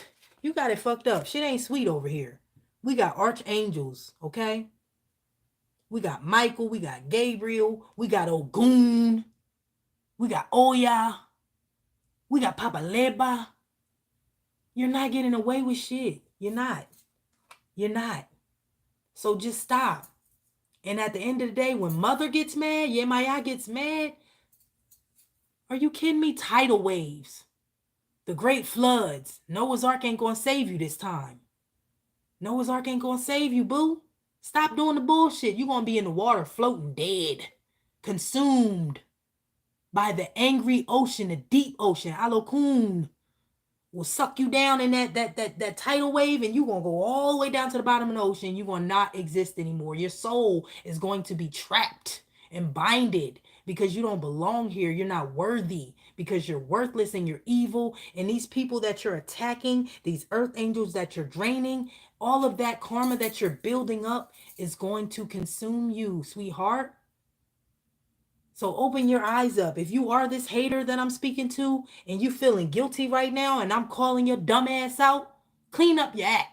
[SPEAKER 1] got it fucked up. Shit ain't sweet over here. We got archangels, okay? We got Michael. We got Gabriel. We got Ogun. We got Oya. We got Papa Leba. You're not getting away with shit. You're not. You're not. So just stop. And at the end of the day, when Mother gets mad, Yemaya gets mad, are you kidding me? Tidal waves. The great floods. Noah's Ark ain't gonna save you this time. Noah's Ark ain't gonna save you, boo. Stop doing the bullshit. You're gonna be in the water floating dead. Consumed by the angry ocean, the deep ocean. Alokun will suck you down in that tidal wave, and you're gonna go all the way down to the bottom of the ocean. You're gonna not exist anymore. Your soul is going to be trapped and binded because you don't belong here. You're not worthy because you're worthless and you're evil. And these people that you're attacking, these earth angels that you're draining, all of that karma that you're building up is going to consume you, sweetheart. So open your eyes up. If you are this hater that I'm speaking to and you feeling guilty right now and I'm calling your dumb ass out, clean up your act.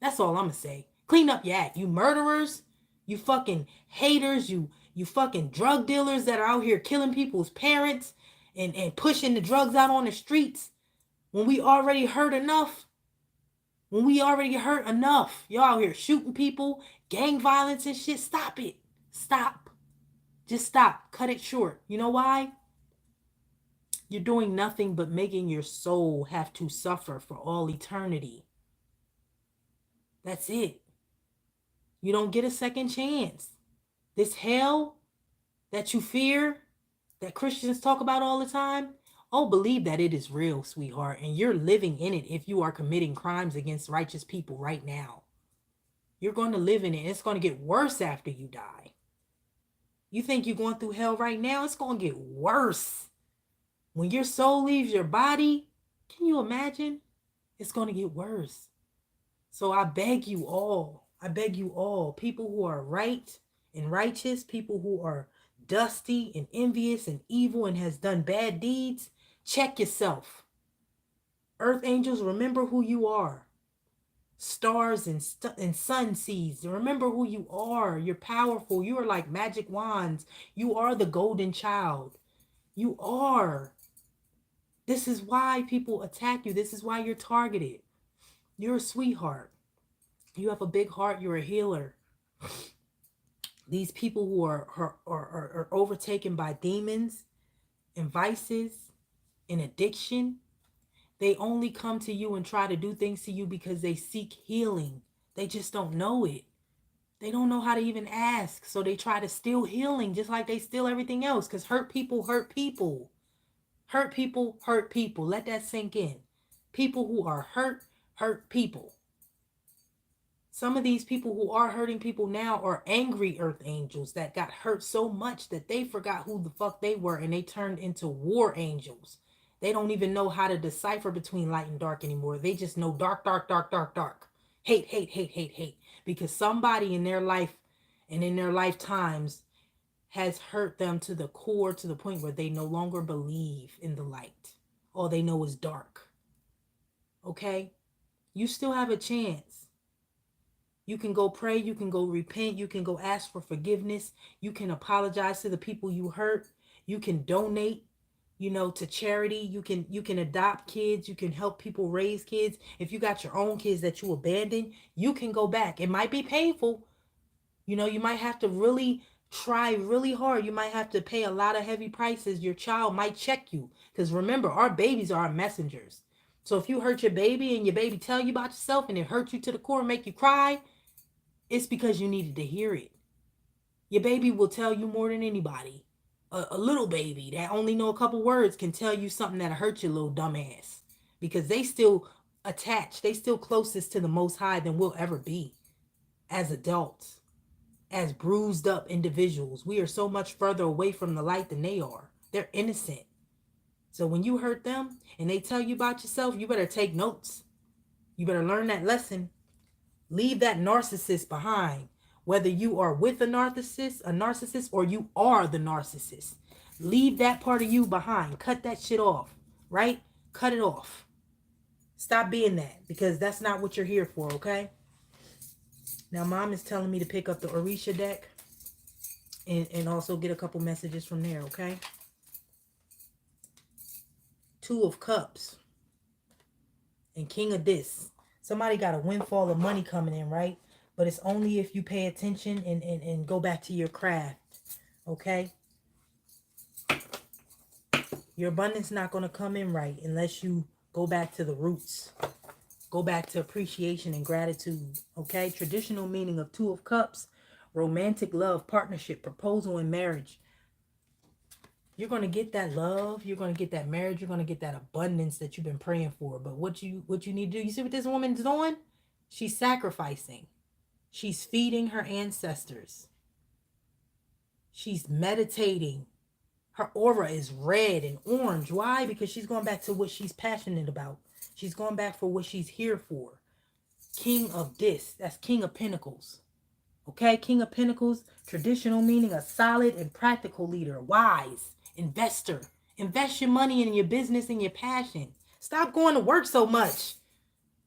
[SPEAKER 1] That's all I'm going to say. Clean up your act. You murderers, you fucking haters, you fucking drug dealers that are out here killing people's parents and pushing the drugs out on the streets when we already hurt enough. When we already hurt enough. Y'all out here shooting people, gang violence and shit. Stop it. Stop. Just stop. Cut it short. You know why? You're doing nothing but making your soul have to suffer for all eternity. That's it. You don't get a second chance. This hell that you fear, that Christians talk about all the time, oh, believe that it is real, sweetheart, and you're living in it if you are committing crimes against righteous people right now. You're going to live in it, and it's going to get worse after you die. You think you're going through hell right now? It's going to get worse. When your soul leaves your body, can you imagine? It's going to get worse. So I beg you all, people who are right and righteous, people who are dusty and envious and evil and has done bad deeds, check yourself. Earth angels, remember who you are. Stars and sun seeds, remember who you are. You're powerful. You are like magic wands. You are the golden child. You are. This is why people attack you. This is why you're targeted. You're a sweetheart. You have a big heart. You're a healer. These people who are overtaken by demons and vices and addiction, they only come to you and try to do things to you because they seek healing. They just don't know it. They don't know how to even ask. So they try to steal healing just like they steal everything else, because hurt people hurt people. Hurt people hurt people. Let that sink in. People who are hurt people. Some of these people who are hurting people now are angry earth angels that got hurt so much that they forgot who the fuck they were and they turned into war angels. They don't even know how to decipher between light and dark anymore. They just know dark, dark, dark, dark, dark. Hate, hate, hate, hate, hate. Because somebody in their life and in their lifetimes has hurt them to the core, to the point where they no longer believe in the light. All they know is dark. Okay? You still have a chance. You can go pray, you can go repent, you can go ask for forgiveness, you can apologize to the people you hurt, you can donate, to charity, you can adopt kids, you can help people raise kids. If you got your own kids that you abandoned, you can go back. It might be painful. You might have to really try really hard. You might have to pay a lot of heavy prices. Your child might check you. Because remember, our babies are our messengers. So if you hurt your baby and your baby tell you about yourself and it hurts you to the core and make you cry, it's because you needed to hear it. Your baby will tell you more than anybody. A little baby that only know a couple words can tell you something that'll hurt your little dumbass. Because they still attached. They still closest to the Most High than we'll ever be. As adults. As bruised up individuals. We are so much further away from the light than they are. They're innocent. So when you hurt them and they tell you about yourself, you better take notes. You better learn that lesson. Leave that narcissist behind. Whether you are with a narcissist, or you are the narcissist. Leave that part of you behind. Cut that shit off, right? Cut it off. Stop being that, because that's not what you're here for, okay? Now, Mom is telling me to pick up the Orisha deck and also get a couple messages from there, okay? Two of Cups and King of Discs. Somebody got a windfall of money coming in, right? But it's only if you pay attention and go back to your craft, okay? Your abundance not going to come in right unless you go back to the roots. Go back to appreciation and gratitude, okay? Traditional meaning of Two of Cups, romantic love, partnership, proposal, and marriage. You're going to get that love. You're going to get that marriage. You're going to get that abundance that you've been praying for. But what you need to do, you see what this woman's doing? She's sacrificing. She's feeding her ancestors. She's meditating. Her aura is red and orange. Why? Because she's going back to what she's passionate about. She's going back for what she's here for. King of Discs. That's King of Pentacles. Okay? King of Pentacles. Traditional meaning a solid and practical leader. Wise. Investor. Invest your money in your business and your passion. Stop going to work so much.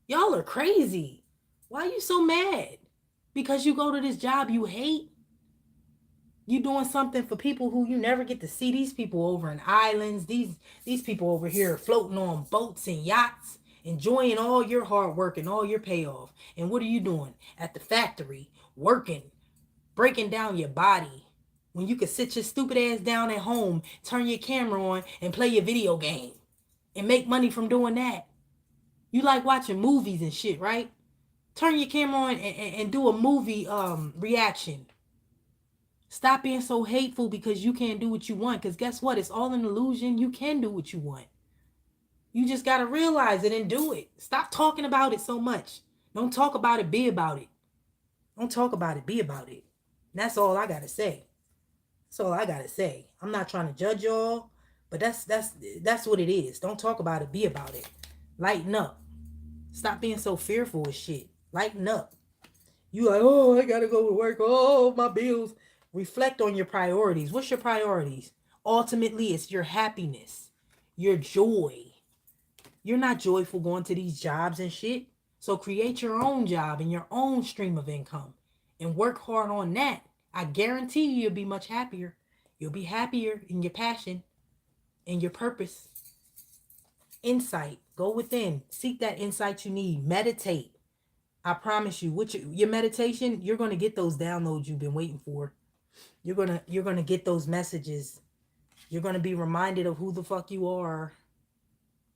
[SPEAKER 1] Y'all are crazy. Why are you so mad? Because you go to this job you hate? You doing something for people who you never get to see. These people over in islands. These people over here floating on boats and yachts enjoying all your hard work and all your payoff. And what are you doing? At the factory, working, breaking down your body. When you could sit your stupid ass down at home, turn your camera on, and play your video game and make money from doing that. You like watching movies and shit, right? Turn your camera on and do a movie reaction. Stop being so hateful because you can't do what you want. Because guess what? It's all an illusion. You can do what you want. You just got to realize it and do it. Stop talking about it so much. Don't talk about it, be about it. Don't talk about it, be about it. And that's all I got to say. That's all I got to say. I'm not trying to judge y'all, but that's what it is. Don't talk about it, be about it. Lighten up. Stop being so fearful of shit. Lighten up. You like, oh, I got to go to work. Oh, my bills. Reflect on your priorities. What's your priorities? Ultimately, it's your happiness, your joy. You're not joyful going to these jobs and shit. So create your own job and your own stream of income and work hard on that. I guarantee you'll be much happier. You'll be happier in your passion and your purpose. Insight. Go within. Seek that insight you need. Meditate. I promise you, with your meditation, you're going to get those downloads you've been waiting for. You're going to get those messages. You're going to be reminded of who the fuck you are.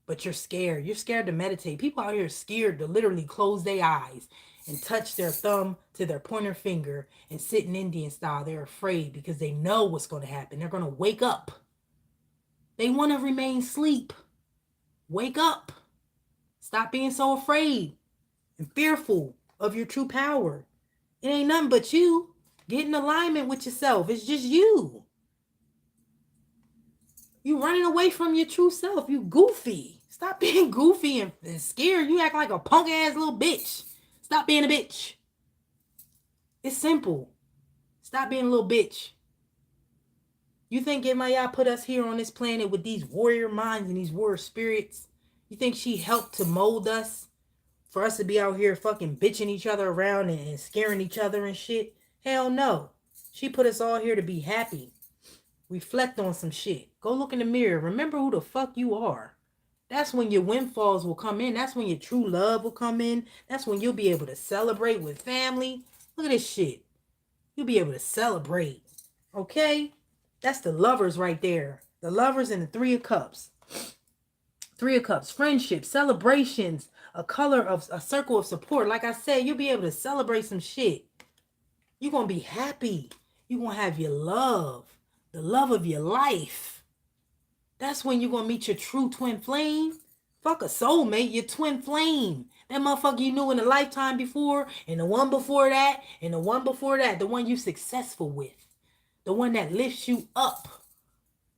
[SPEAKER 1] But you're scared. You're scared to meditate. People out here are scared to literally close their eyes and touch their thumb to their pointer finger and sit in Indian style. They're afraid because they know what's going to happen. They're going to wake up. They want to remain asleep. Wake up. Stop being so afraid and fearful of your true power. It ain't nothing but you. Get in alignment with yourself. It's just you. You running away from your true self. You goofy. Stop being goofy and scared. You act like a punk ass little bitch. Stop being a bitch. It's simple. Stop being a little bitch. You think Yemaya put us here on this planet with these warrior minds and these warrior spirits? You think she helped to mold us for us to be out here fucking bitching each other around and scaring each other and shit? Hell no. She put us all here to be happy. Reflect on some shit. Go look in the mirror. Remember who the fuck you are. That's when your windfalls will come in. That's when your true love will come in. That's when you'll be able to celebrate with family. Look at this shit. You'll be able to celebrate. Okay? That's the lovers right there. The lovers and the Three of Cups. Three of Cups. Friendship. Celebrations. A circle of support. Like I said, you'll be able to celebrate some shit. You're going to be happy. You're going to have your love. The love of your life. That's when you're going to meet your true twin flame. Fuck a soulmate, your twin flame. That motherfucker you knew in a lifetime before, and the one before that, and the one before that. The one you successful with. The one that lifts you up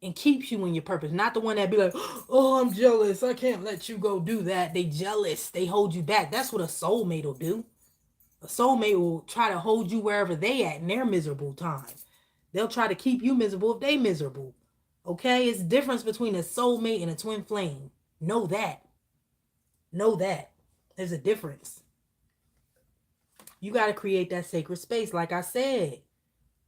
[SPEAKER 1] and keeps you in your purpose. Not the one that be like, oh, I'm jealous. I can't let you go do that. They jealous. They hold you back. That's what a soulmate will do. A soulmate will try to hold you wherever they at in their miserable time. They'll try to keep you miserable if they miserable. Okay? It's the difference between a soulmate and a twin flame. Know that. Know that. There's a difference. You got to create that sacred space. Like I said,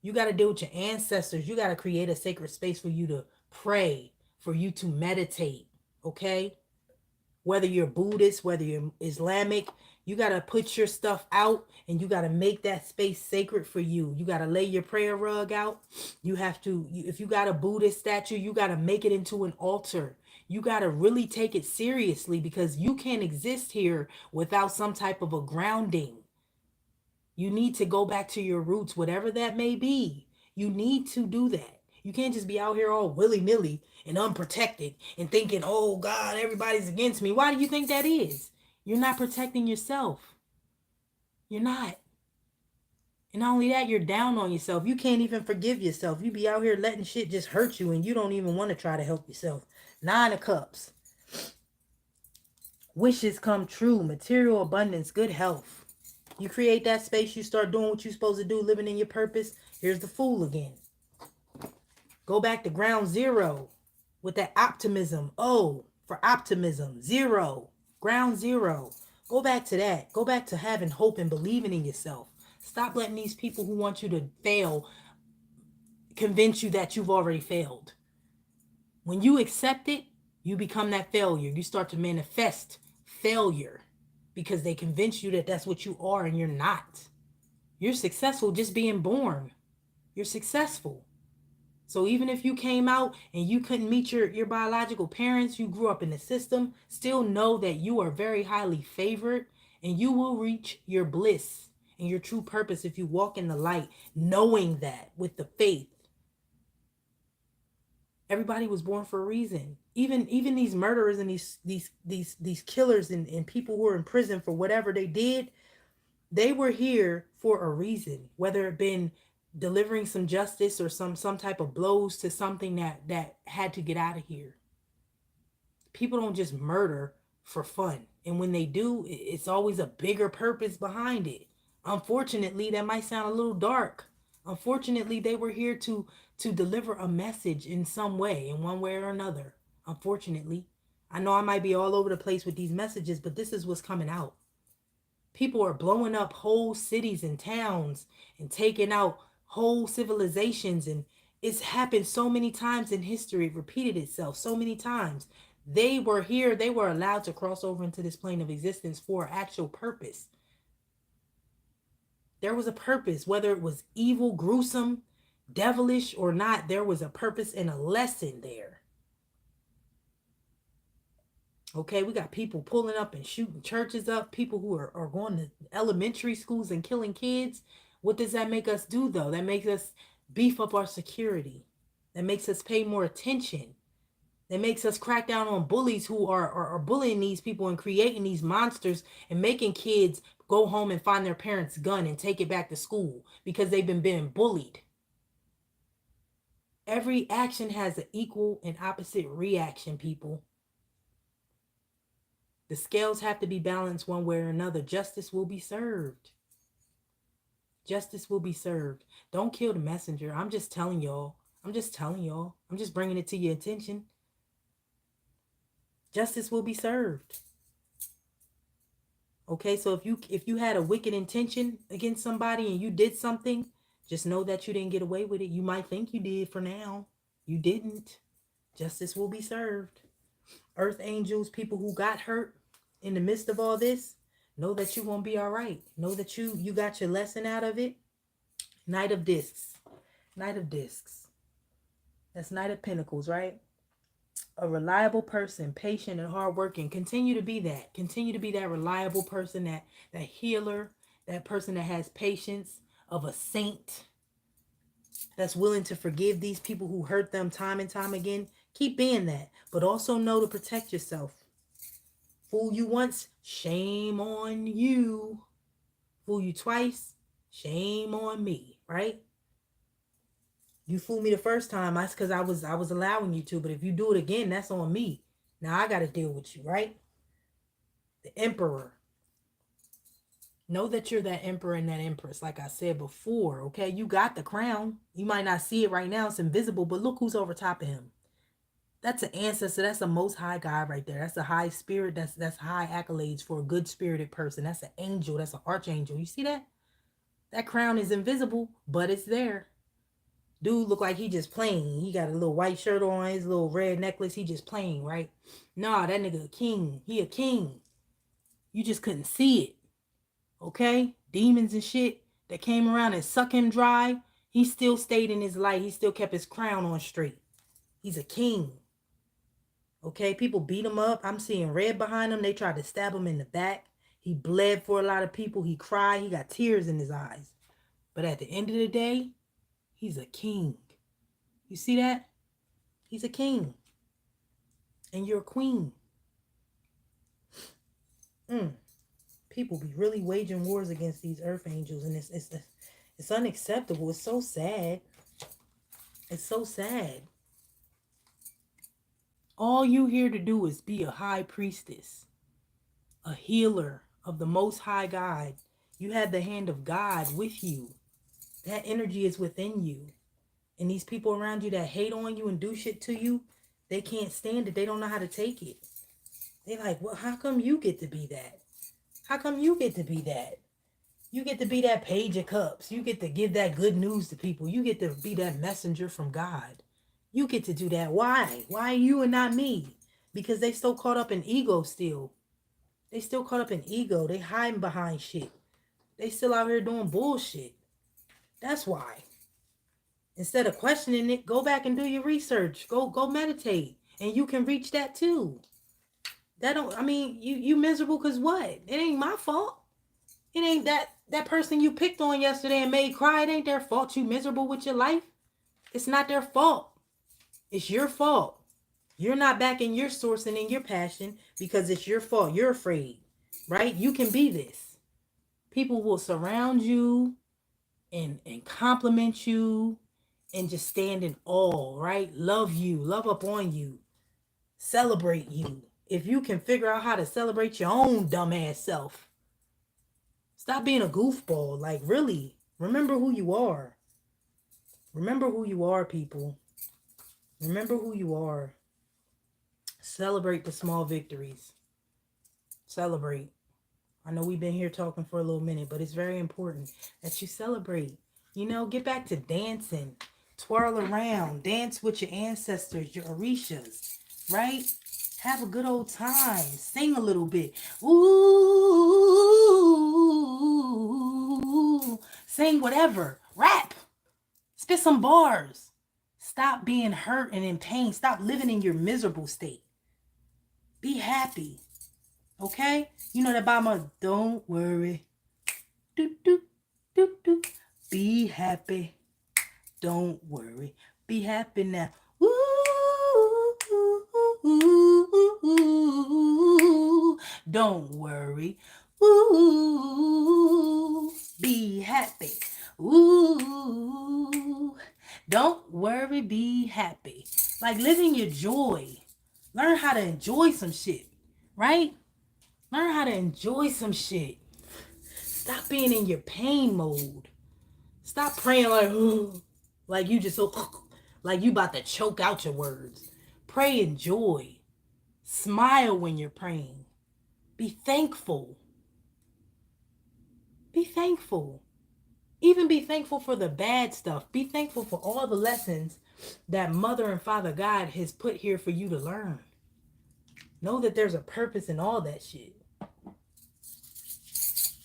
[SPEAKER 1] you got to deal with your ancestors. You got to create a sacred space for you to pray, for you to meditate. Okay? Whether you're Buddhist, whether you're Islamic, you got to put your stuff out and you got to make that space sacred for you. You got to lay your prayer rug out. You have to, if you got a Buddhist statue, you got to make it into an altar. You got to really take it seriously because you can't exist here without some type of a grounding. You need to go back to your roots, whatever that may be. You need to do that. You can't just be out here all willy-nilly and unprotected and thinking, oh God, everybody's against me. Why do you think that is? You're not protecting yourself. You're not. And not only that, you're down on yourself. You can't even forgive yourself. You be out here letting shit just hurt you and you don't even want to try to help yourself. 9 of Cups. Wishes come true. Material abundance. Good health. You create that space. You start doing what you're supposed to do. Living in your purpose. Here's the Fool again. Go back to ground zero with that optimism. O for optimism. 0. Ground zero. Go back to that. Go back to having hope and believing in yourself. Stop letting these people who want you to fail convince you that you've already failed. When you accept it, you become that failure. You start to manifest failure because they convince you that that's what you are and you're not. You're successful just being born. You're successful. So even if you came out and you couldn't meet your biological parents, you grew up in the system, still know that you are very highly favored and you will reach your bliss and your true purpose if you walk in the light, knowing that with the faith. Everybody was born for a reason. Even these murderers and these killers and people who are in prison for whatever they did, they were here for a reason, whether it been delivering some justice or some type of blows to something that had to get out of here. People don't just murder for fun, and when they do, it's always a bigger purpose behind it. Unfortunately, that might sound a little dark. Unfortunately, they were here to deliver a message in some way, in one way or another. Unfortunately, I know I might be all over the place with these messages, but this is what's coming out. People are blowing up whole cities and towns and taking out whole civilizations. And it's happened so many times in history. It repeated itself so many times. They were here. They were allowed to cross over into this plane of existence for actual purpose. There was a purpose, whether it was evil, gruesome, devilish or not, there was a purpose and a lesson there. Okay, we got people pulling up and shooting churches up, people who are going to elementary schools and killing kids. What does that make us do, though? That makes us beef up our security. That makes us pay more attention. That makes us crack down on bullies who are bullying these people and creating these monsters and making kids go home and find their parents' gun and take it back to school because they've been being bullied. Every action has an equal and opposite reaction, people. The scales have to be balanced one way or another. Justice will be served. Justice will be served. Don't kill the messenger. I'm just telling y'all. I'm just telling y'all. I'm just bringing it to your attention. Justice will be served. Okay, so if you had a wicked intention against somebody and you did something, just know that you didn't get away with it. You might think you did for now. You didn't. Justice will be served. Earth angels, people who got hurt in the midst of all this, know that you're going to be all right. Know that you got your lesson out of it. Knight of Discs. Knight of Discs. That's Knight of Pentacles, right? A reliable person, patient and hardworking. Continue to be that. Continue to be that reliable person, that healer, that person that has patience, of a saint, that's willing to forgive these people who hurt them time and time again. Keep being that, but also know to protect yourself. Fool you once, shame on you. Fool you twice, shame on me, right? You fooled me the first time, that's because I was allowing you to, but if you do it again, that's on me. Now I got to deal with you, right? The Emperor. Know that you're that emperor and that empress, like I said before, okay? You got the crown. You might not see it right now. It's invisible, but look who's over top of him. That's an ancestor. That's a most high God right there. That's a high spirit. That's high accolades for a good-spirited person. That's an angel. That's an archangel. You see that? That crown is invisible, but it's there. Dude look like he just playing. He got a little white shirt on, his little red necklace. He just playing, right? Nah, that nigga a king. He a king. You just couldn't see it. Okay? Demons and shit that came around and suck him dry. He still stayed in his light. He still kept his crown on straight. He's a king. Okay? People beat him up. I'm seeing red behind him. They tried to stab him in the back. He bled for a lot of people. He cried. He got tears in his eyes. But at the end of the day, he's a king. You see that? He's a king. And you're a queen. People be really waging wars against these earth angels, and it's unacceptable. It's so sad. It's so sad. All you here to do is be a high priestess, a healer of the most high God. You have the hand of God with you. That energy is within you. And these people around you that hate on you and do shit to you, they can't stand it. They don't know how to take it. They like, well, how come you get to be that? How come you get to be that? You get to be that page of cups. You get to give that good news to people. You get to be that messenger from God. You get to do that. Why? Why you and not me? Because they so caught up in ego still. They still caught up in ego. They hiding behind shit. They still out here doing bullshit. That's why. Instead of questioning it, go back and do your research. Go meditate. And you can reach that too. That don't I mean, you miserable cause what? It ain't my fault. It ain't that person you picked on yesterday and made cry. It ain't their fault you miserable with your life. It's not their fault. It's your fault. You're not back in your source and in your passion because it's your fault. You're afraid, right? You can be this. People will surround you and compliment you and just stand in awe, right? Love you, love up on you, celebrate you. If you can figure out how to celebrate your own dumbass self, stop being a goofball. Like, really, remember who you are. Remember who you are, people. Remember who you are. Celebrate the small victories. Celebrate. I know we've been here talking for a little minute, but it's very important that you celebrate. You know, get back to dancing. Twirl around. Dance with your ancestors, your orishas, right? Have a good old time. Sing a little bit. Ooh. Sing whatever. Rap. Spit some bars. Stop being hurt and in pain. Stop living in your miserable state. Be happy. Okay? You know that Bama, don't worry. Do, do, do, do. Be happy. Don't worry. Be happy now. Ooh, don't worry. Ooh, be happy. Ooh, don't worry, be happy. Like living your joy. Learn how to enjoy some shit, right? Learn how to enjoy some shit. Stop being in your pain mode. Stop praying like, like you just so, like you about to choke out your words. Pray in joy. Smile when you're praying. Be thankful. Be thankful. Even be thankful for the bad stuff. Be thankful for all the lessons that Mother and Father God has put here for you to learn. Know that there's a purpose in all that shit.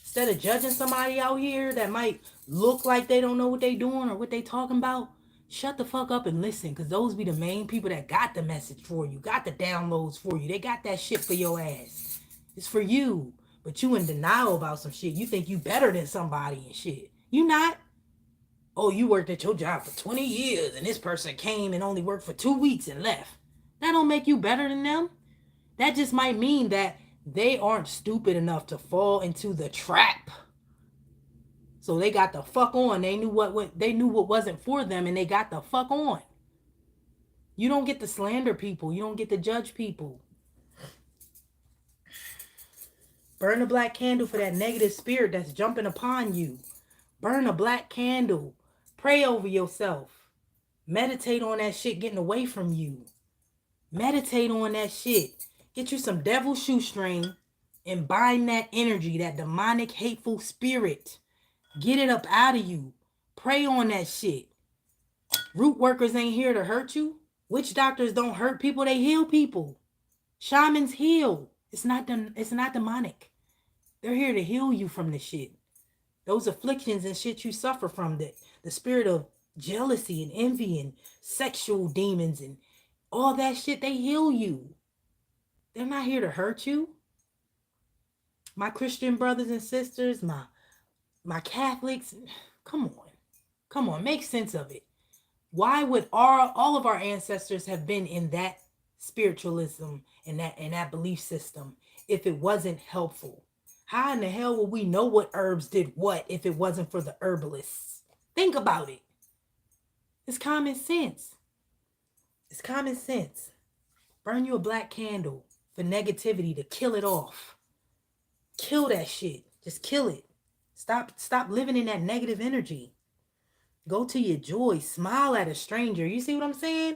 [SPEAKER 1] Instead of judging somebody out here that might look like they don't know what they doing or what they talking about, shut the fuck up and listen, because those be the main people that got the message for you, got the downloads for you. They got that shit for your ass. It's for you. But you in denial about some shit. You think you better than somebody and shit. You not. Oh, you worked at your job for 20 years and this person came and only worked for 2 weeks and left. That don't make you better than them. That just might mean that they aren't stupid enough to fall into the trap. So they got the fuck on. They knew what they knew what wasn't for them, and they got the fuck on. You don't get to slander people. You don't get to judge people. Burn a black candle for that negative spirit that's jumping upon you. Burn a black candle. Pray over yourself. Meditate on that shit getting away from you. Meditate on that shit. Get you some devil shoestring and bind that energy, that demonic, hateful spirit. Get it up out of you. Pray on that shit. Root workers ain't here to hurt you. Witch doctors don't hurt people, they heal people. Shamans heal. It's not demonic. They're here to heal you from the shit. Those afflictions and shit you suffer from, the spirit of jealousy and envy and sexual demons and all that shit, they heal you. They're not here to hurt you. My Christian brothers and sisters, my Catholics, come on, make sense of it. Why would all of our ancestors have been in that spiritualism and that belief system if it wasn't helpful? How in the hell would we know what herbs did what if it wasn't for the herbalists? Think about it. It's common sense. It's common sense. Burn you a black candle for negativity to kill it off. Kill that shit. Just kill it. Stop living in that negative energy. Go to your joy. Smile at a stranger. You see what I'm saying?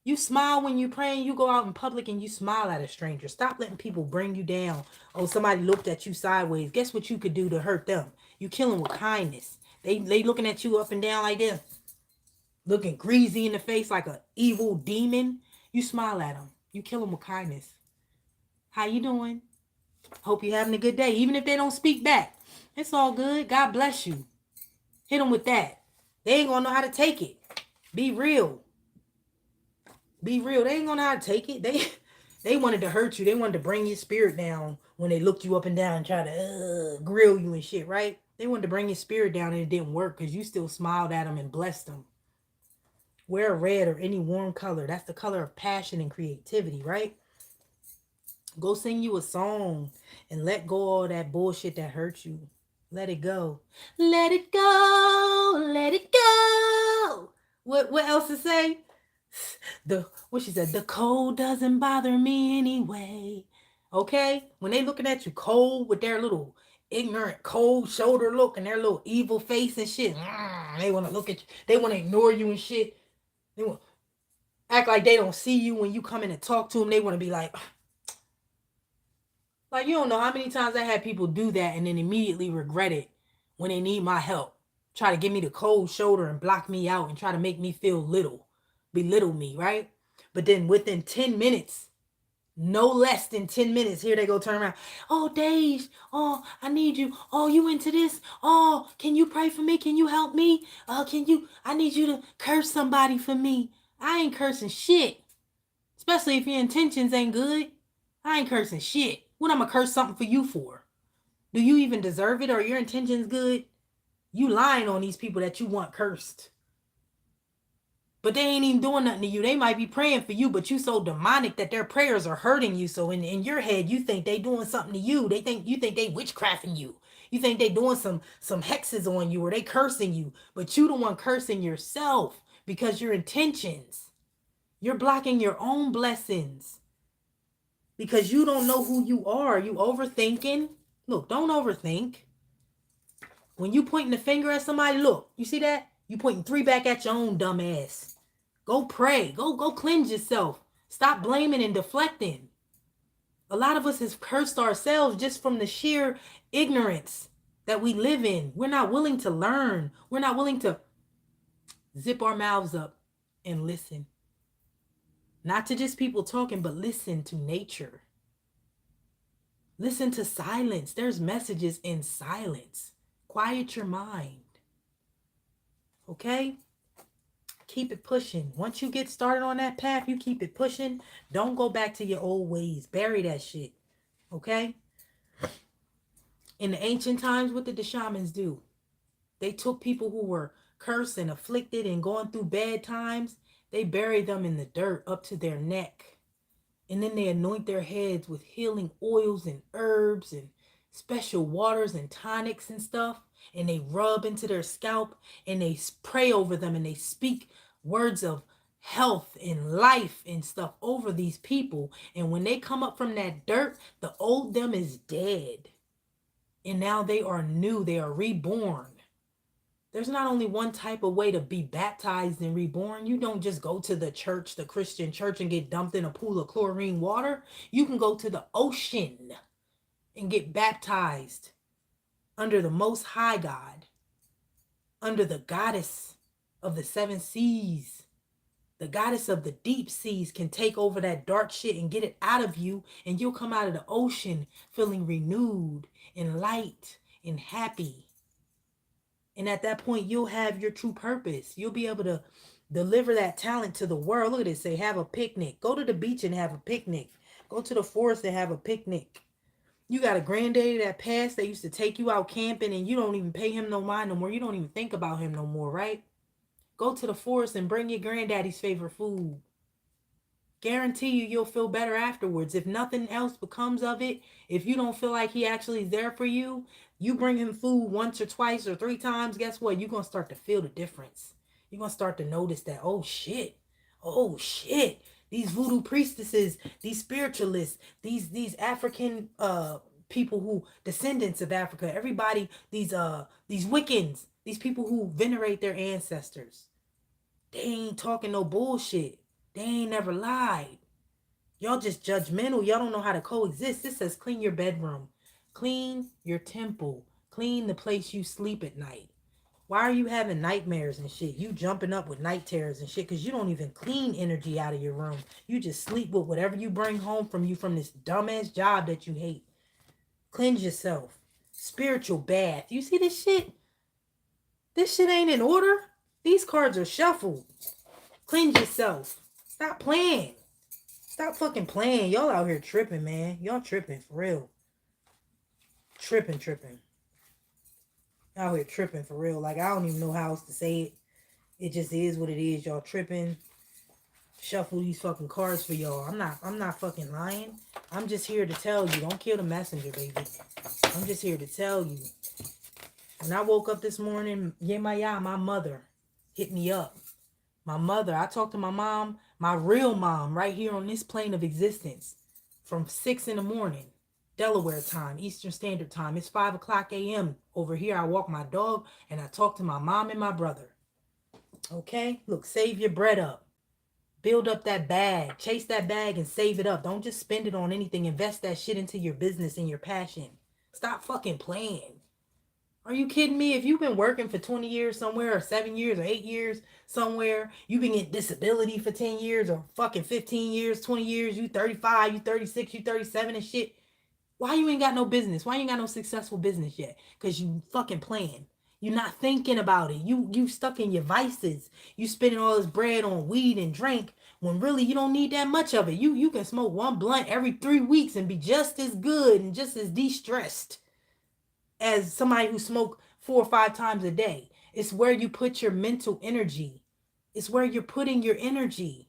[SPEAKER 1] You smile when you're praying. You go out in public and you smile at a stranger. Stop letting people bring you down. Oh, somebody looked at you sideways. Guess what you could do to hurt them? You kill them with kindness. They looking at you up and down like this. Looking greasy in the face like an evil demon. You smile at them. You kill them with kindness. How you doing? Hope you're having a good day. Even if they don't speak back, it's all good. God bless you. Hit them with that. They ain't gonna know how to take it. Be real. Be real. They ain't gonna know how to take it. They wanted to hurt you. They wanted to bring your spirit down when they looked you up and down and try to grill you and shit, right? They wanted to bring your spirit down and it didn't work because you still smiled at them and blessed them. Wear red or any warm color. That's the color of passion and creativity, right? Go sing you a song and let go all that bullshit that hurts you. Let it go. Let it go. Let it go. What else to say? What she said, the cold doesn't bother me anyway. Okay? When they looking at you cold with their little ignorant cold shoulder look and their little evil face and shit, they want to look at you. They want to ignore you and shit. They want act like they don't see you when you come in and talk to them. They want to be like you don't know how many times I had people do that and then immediately regret it when they need my help. Try to give me the cold shoulder and block me out and try to make me feel little, belittle me, right? But then within 10 minutes, no less than 10 minutes, here they go turn around. Oh, Dej, oh, I need you. Oh, you into this? Oh, can you pray for me? Can you help me? I need you to curse somebody for me. I ain't cursing shit. Especially if your intentions ain't good. I ain't cursing shit. What I'm gonna curse something for you for? Do you even deserve it or your intentions good? You lying on these people that you want cursed. But they ain't even doing nothing to you. They might be praying for you, but you so demonic that their prayers are hurting you. So in your head, you think they doing something to you. You think they witchcrafting you. You think they doing some hexes on you or they cursing you. But you the one cursing yourself because your intentions. You're blocking your own blessings because you don't know who you are. You overthinking. Look, don't overthink. When you pointing the finger at somebody, look, you see that? You pointing three back at your own dumb ass. Go pray. Go cleanse yourself. Stop blaming and deflecting. A lot of us has cursed ourselves just from the sheer ignorance that we live in. We're not willing to learn. We're not willing to zip our mouths up and listen. Not to just people talking, but listen to nature. Listen to silence. There's messages in silence. Quiet your mind. Okay? Keep it pushing. Once you get started on that path, you keep it pushing. Don't go back to your old ways. Bury that shit. Okay? In the ancient times, what did the shamans do? They took people who were cursed and afflicted and going through bad times. They buried them in the dirt up to their neck. And then they anoint their heads with healing oils and herbs and special waters and tonics and stuff. And they rub into their scalp and they pray over them and they speak words of health and life and stuff over these people. And when they come up from that dirt, the old them is dead. And now they are new. They are reborn. There's not only one type of way to be baptized and reborn. You don't just go to the church, the Christian church, and get dumped in a pool of chlorine water. You can go to the ocean and get baptized under the Most High God, under the goddess of the seven seas. The goddess of the deep seas can take over that dark shit and get it out of you, and you'll come out of the ocean feeling renewed and light and happy. And at that point, you'll have your true purpose. You'll be able to deliver that talent to the world. Look at it. Say, have a picnic. Go to the beach and have a picnic. Go to the forest and have a picnic. You got a granddaddy that passed that used to take you out camping and you don't even pay him no mind no more. You don't even think about him no more, right? Go to the forest and bring your granddaddy's favorite food. Guarantee you'll feel better afterwards. If nothing else becomes of it, if you don't feel like he actually is there for you, you bring him food once or twice or three times, guess what? You're going to start to feel the difference. You're going to start to notice that, oh shit, these voodoo priestesses, these spiritualists, these African people who, descendants of Africa, everybody, these Wiccans, these people who venerate their ancestors, they ain't talking no bullshit. They ain't never lied. Y'all just judgmental. Y'all don't know how to coexist. This says clean your bedroom. Clean your temple. Clean the place you sleep at night. Why are you having nightmares and shit? You jumping up with night terrors and shit because you don't even clean energy out of your room. You just sleep with whatever you bring home from this dumbass job that you hate. Cleanse yourself. Spiritual bath. You see this shit? This shit ain't in order. These cards are shuffled. Cleanse yourself. Stop playing. Stop fucking playing. Y'all out here tripping, man. Y'all tripping for real. Tripping. Out here tripping for real. Like, I don't even know how else to say it. It just is what it is. Y'all tripping. Shuffle these fucking cards for y'all. I'm not fucking lying. I'm just here to tell you. Don't kill the messenger, baby. I'm just here to tell you. When I woke up this morning, Yemaya, my mother, hit me up. My mother, I talked to my mom, my real mom, right here on this plane of existence, from 6 in the morning, Delaware time, Eastern Standard Time. It's 5 o'clock a.m. Over here, I walk my dog, and I talk to my mom and my brother. Okay? Look, save your bread up. Build up that bag. Chase that bag and save it up. Don't just spend it on anything. Invest that shit into your business and your passion. Stop fucking playing. Are you kidding me? If you've been working for 20 years somewhere, or 7 years, or 8 years somewhere, you've been getting disability for 10 years, or fucking 15 years, 20 years, you 35, you 36, you 37 and shit. Why you ain't got no business? Why you ain't got no successful business yet? Because you fucking playing. You're not thinking about it. You stuck in your vices. You spending all this bread on weed and drink when really you don't need that much of it. You can smoke one blunt every 3 weeks and be just as good and just as de-stressed as somebody who smoked 4 or 5 times a day. It's where you put your mental energy. It's where you're putting your energy.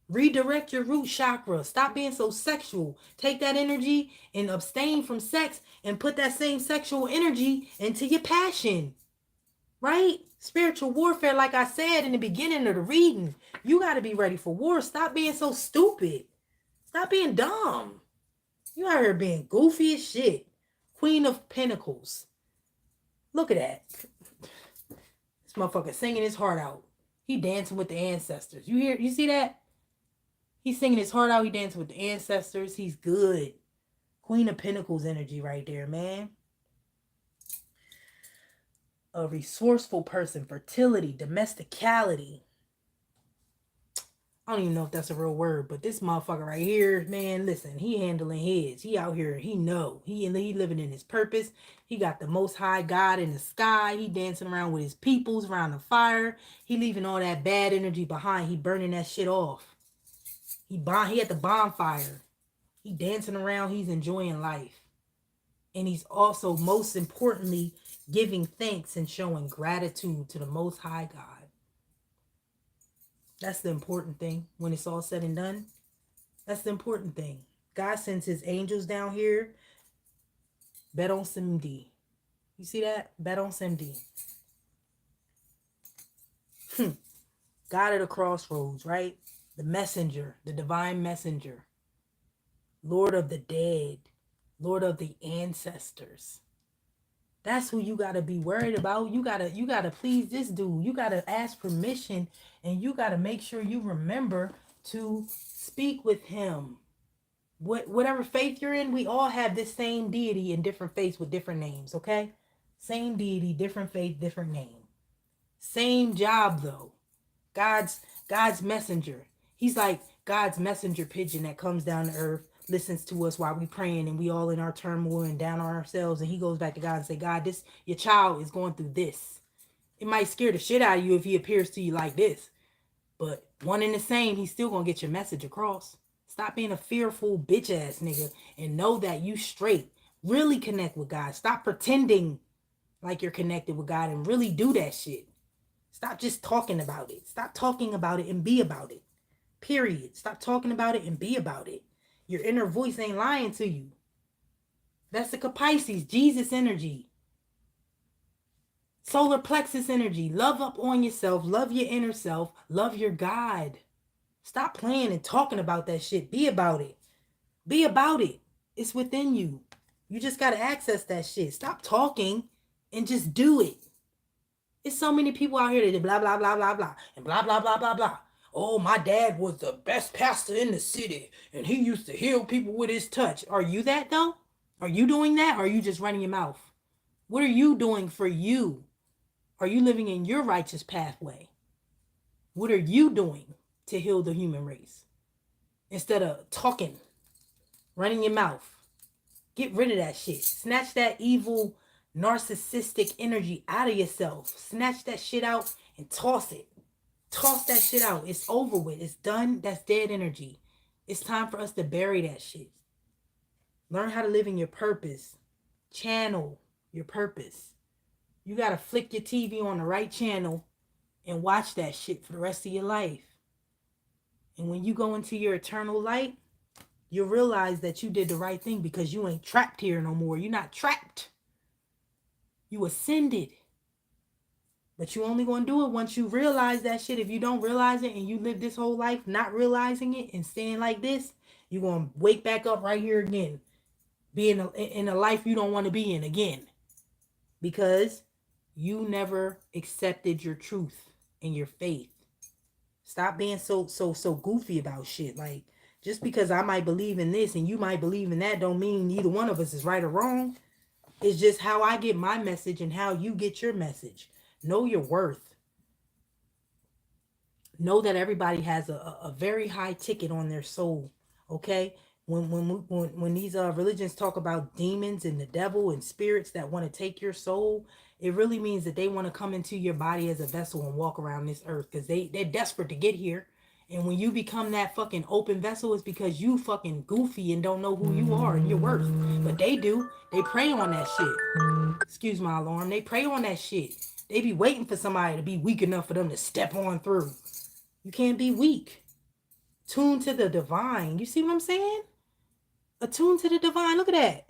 [SPEAKER 1] Redirect your root chakra. Stop being so sexual. Take that energy and abstain from sex and put that same sexual energy into your passion. Right? Spiritual warfare, like I said in the beginning of the reading. You got to be ready for war. Stop being so stupid. Stop being dumb. You out here being goofy as shit. Queen of Pentacles. Look at that. This motherfucker singing his heart out. He dancing with the ancestors. You see that? He's singing his heart out. He dancing with the ancestors. He's good. Queen of Pentacles energy right there, man. A resourceful person. Fertility. Domesticality. I don't even know if that's a real word, but this motherfucker right here, man, listen, he handling his. He out here, he know. He living in his purpose. He got the most high God in the sky. He dancing around with his peoples around the fire. He leaving all that bad energy behind. He burning that shit off. He at the bonfire. He dancing around. He's enjoying life. And he's also, most importantly, giving thanks and showing gratitude to the most high God. That's the important thing when it's all said and done. That's the important thing. God sends his angels down here. Bet on Simdi. You see that? Bet on Simdi. God at a crossroads, right? The messenger, the divine messenger. Lord of the dead. Lord of the ancestors. That's who you gotta be worried about. You gotta please this dude. You gotta ask permission, and you gotta make sure you remember to speak with him. Whatever faith you're in, we all have this same deity in different faiths with different names. Okay, same deity, different faith, different name. Same job though. God's messenger. He's like God's messenger pigeon that comes down to earth, listens to us while we praying and we all in our turmoil and down on ourselves, and he goes back to God and say, God, this your child is going through this. It might scare the shit out of you if he appears to you like this, but one and the same, he's still gonna get your message across. Stop being a fearful bitch ass nigga and know that you straight. Really connect with God. Stop pretending like you're connected with God and really do that shit. Stop just talking about it. Stop talking about it and be about it. Period. Stop talking about it and be about it. Your inner voice ain't lying to you. Vesica Pisces, Jesus energy. Solar plexus energy. Love up on yourself. Love your inner self. Love your God. Stop playing and talking about that shit. Be about it. Be about it. It's within you. You just got to access that shit. Stop talking and just do it. It's so many people out here that blah, blah, blah, blah, blah. And blah, blah, blah, blah, blah. Oh, my dad was the best pastor in the city, and he used to heal people with his touch. Are you that, though? Are you doing that, or are you just running your mouth? What are you doing for you? Are you living in your righteous pathway? What are you doing to heal the human race? Instead of talking, running your mouth. Get rid of that shit. Snatch that evil, narcissistic energy out of yourself. Snatch that shit out and toss it. Toss that shit out. It's over with. It's done. That's dead energy. It's time for us to bury that shit. Learn how to live in your purpose. Channel your purpose. You gotta flick your TV on the right channel and watch that shit for the rest of your life. And when you go into your eternal light, you'll realize that you did the right thing because you ain't trapped here no more. You're not trapped. You ascended. But you only gonna do it once you realize that shit. If you don't realize it and you live this whole life not realizing it and staying like this, you're gonna wake back up right here again. Be in a life you don't want to be in again. Because you never accepted your truth and your faith. Stop being so goofy about shit. Like, just because I might believe in this and you might believe in that don't mean either one of us is right or wrong. It's just how I get my message and how you get your message. Know your worth. Know that everybody has a very high ticket on their soul. Okay? When these religions talk about demons and the devil and spirits that want to take your soul, it really means that they want to come into your body as a vessel and walk around this earth because they're desperate to get here. And when you become that fucking open vessel, it's because you fucking goofy and don't know who you are and your worth. But they do. They prey on that shit. Excuse my alarm. They prey on that shit. They be waiting for somebody to be weak enough for them to step on through. You can't be weak. Tune to the divine. You see what I'm saying? Attune to the divine. Look at that.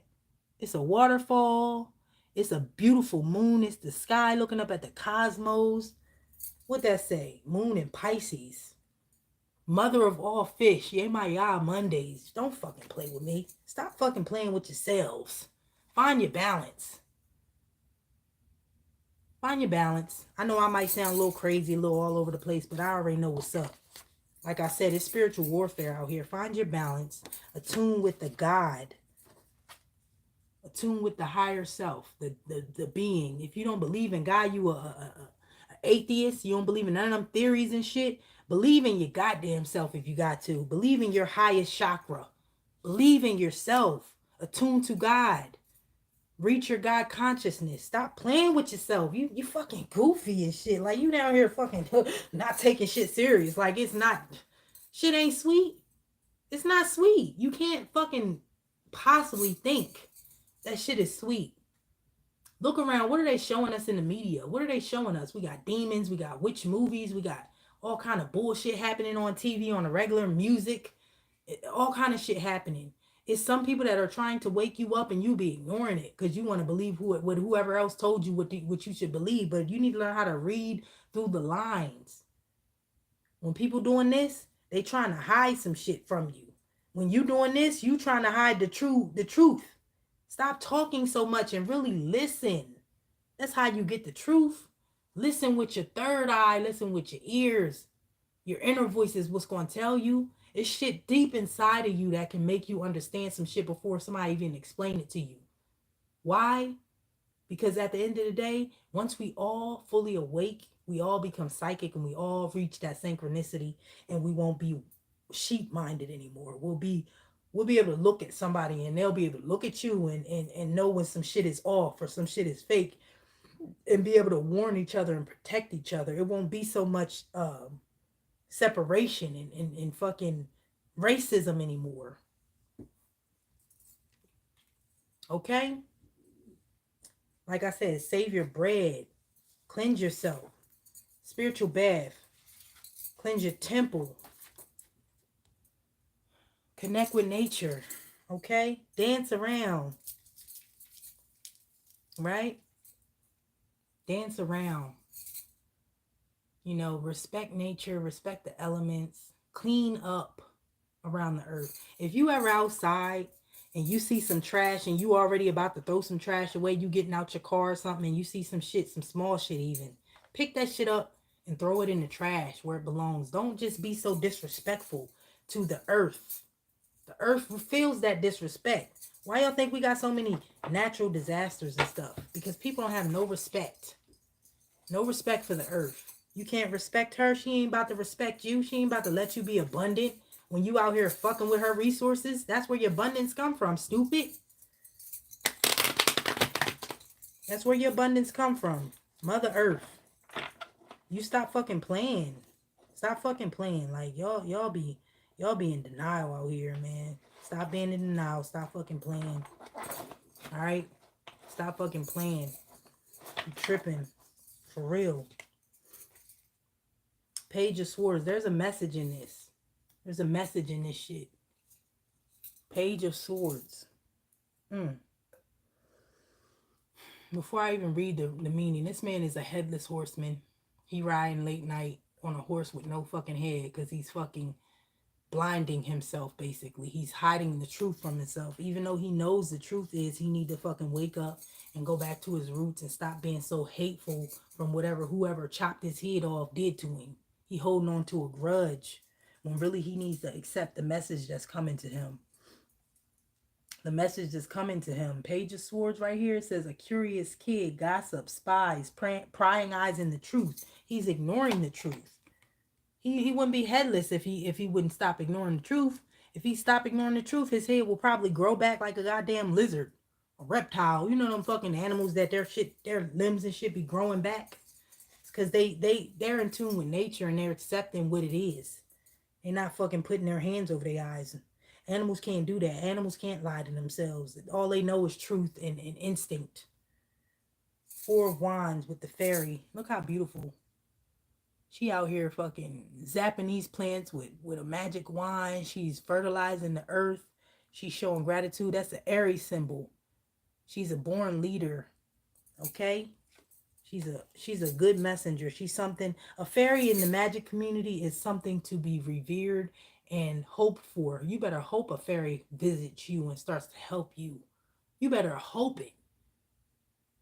[SPEAKER 1] It's a waterfall. It's a beautiful moon. It's the sky looking up at the cosmos. What that say? Moon in Pisces. Mother of all fish. Yemaya Mondays. Don't fucking play with me. Stop fucking playing with yourselves. Find your balance. Find your balance. I know I might sound a little crazy, a little all over the place, but I already know what's up. Like I said, it's spiritual warfare out here. Find your balance. Attune with the God. Attune with the higher self, the being. If you don't believe in God, you a atheist. You don't believe in none of them theories and shit. Believe in your goddamn self if you got to. Believe in your highest chakra. Believe in yourself. Attune to God. Reach your God consciousness. Stop playing with yourself. You fucking goofy and shit. Like, you down here fucking not taking shit serious. Like, it's not, shit ain't sweet. It's not sweet. You can't fucking possibly think that shit is sweet. Look around. What are they showing us in the media? What are they showing us? We got demons. We got witch movies. We got all kind of bullshit happening on TV, on the regular music. All kind of shit happening. It's some people that are trying to wake you up and you be ignoring it because you want to believe what whoever else told you what you should believe. But you need to learn how to read through the lines. When people doing this, they trying to hide some shit from you. When you doing this, you trying to hide the truth. Stop talking so much and really listen. That's how you get the truth. Listen with your third eye. Listen with your ears. Your inner voice is what's going to tell you. It's shit deep inside of you that can make you understand some shit before somebody even explain it to you. Why? Because at the end of the day, once we all fully awake, we all become psychic and we all reach that synchronicity and we won't be sheep-minded anymore. We'll be able to look at somebody and they'll be able to look at you and know when some shit is off or some shit is fake and be able to warn each other and protect each other. It won't be so much separation and fucking racism anymore. Okay? Like I said, save your bread. Cleanse yourself. Spiritual bath. Cleanse your temple. Connect with nature. Okay? Dance around. Right? Dance around. You know, respect nature, respect the elements, clean up around the earth. If you ever outside and you see some trash and you already about to throw some trash away, you getting out your car or something and you see some shit, some small shit even, pick that shit up and throw it in the trash where it belongs. Don't just be so disrespectful to the earth. The earth feels that disrespect. Why y'all think we got so many natural disasters and stuff? Because people don't have no respect. No respect for the earth. You can't respect her. She ain't about to respect you. She ain't about to let you be abundant when you out here fucking with her resources. That's where your abundance come from, stupid. That's where your abundance come from. Mother Earth. You stop fucking playing. Stop fucking playing. Like y'all be in denial out here, man. Stop being in denial. Stop fucking playing. Alright? Stop fucking playing. You tripping. For real. Page of Swords. There's a message in this. There's a message in this shit. Page of Swords. Before I even read the meaning, this man is a headless horseman. He riding late night on a horse with no fucking head because he's fucking blinding himself, basically. He's hiding the truth from himself. Even though he knows the truth is he need to fucking wake up and go back to his roots and stop being so hateful from whoever chopped his head off did to him. He holding on to a grudge when really he needs to accept the message that's coming to him. The message is coming to him. Page of Swords right here. It says a curious kid, gossip, spies, prying eyes in the truth. He's ignoring the truth. He wouldn't be headless if he wouldn't stop ignoring the truth. If he stopped ignoring the truth, his head will probably grow back like a goddamn lizard, a reptile. You know them fucking animals that their limbs and shit be growing back. It's because they're in tune with nature and they're accepting what it is. They're not fucking putting their hands over their eyes. Animals can't do that. Animals can't lie to themselves. All they know is truth and instinct. Four of Wands with the fairy. Look how beautiful. She out here fucking zapping these plants with a magic wand. She's fertilizing the earth. She's showing gratitude. That's the Aries symbol. She's a born leader. Okay? She's a good messenger. She's something. A fairy in the magic community is something to be revered and hoped for. You better hope a fairy visits you and starts to help you. You better hope it.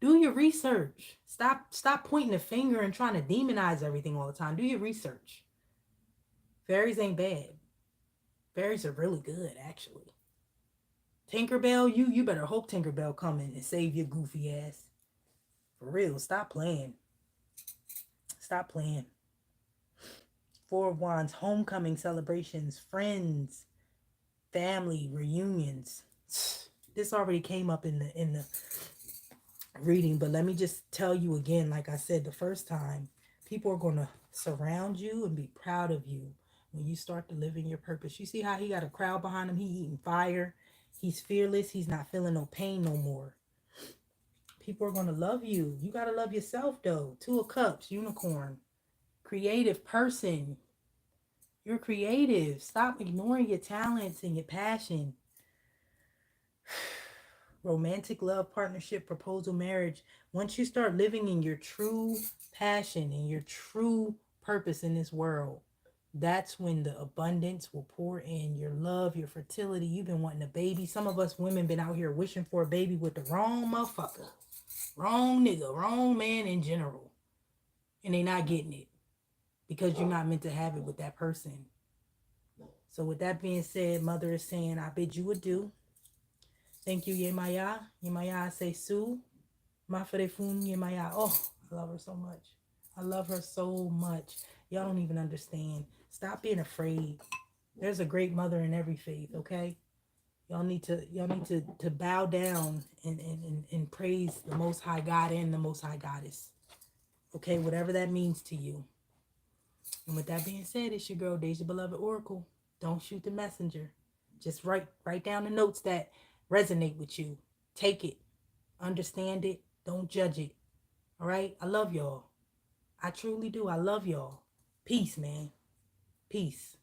[SPEAKER 1] Do your research. Stop pointing the finger and trying to demonize everything all the time. Do your research. Fairies ain't bad. Fairies are really good, actually. Tinkerbell, you better hope Tinkerbell coming and save your goofy ass. For real, stop playing. Stop playing. Four of Wands, homecoming celebrations, friends, family reunions. This already came up in the reading, but let me just tell you again, like I said the first time, people are going to surround you and be proud of you when you start to live in your purpose. You see how he got a crowd behind him? He eating fire. He's fearless. He's not feeling no pain no more. People are going to love you. You got to love yourself, though. Two of Cups, unicorn. Creative person. You're creative. Stop ignoring your talents and your passion. Romantic love, partnership, proposal, marriage. Once you start living in your true passion and your true purpose in this world, that's when the abundance will pour in. Your love, your fertility. You've been wanting a baby. Some of us women been out here wishing for a baby with the wrong motherfucker. Wrong nigga. Wrong man in general. And they not getting it. Because you're not meant to have it with that person. So with that being said, Mother is saying, I bid you adieu. Thank you, Yemaya. Yemaya say Sue. Maferefun Yemaya. Oh, I love her so much. I love her so much. Y'all don't even understand. Stop being afraid. There's a great mother in every faith, okay? Y'all need to bow down and praise the Most High God and the Most High Goddess. Okay, whatever that means to you. And with that being said, it's your girl, Dajabeloved Oracle. Don't shoot the messenger. Just write down the notes that resonate with you. Take it. Understand it. Don't judge it. All right? I love y'all. I truly do. I love y'all. Peace, man. Peace.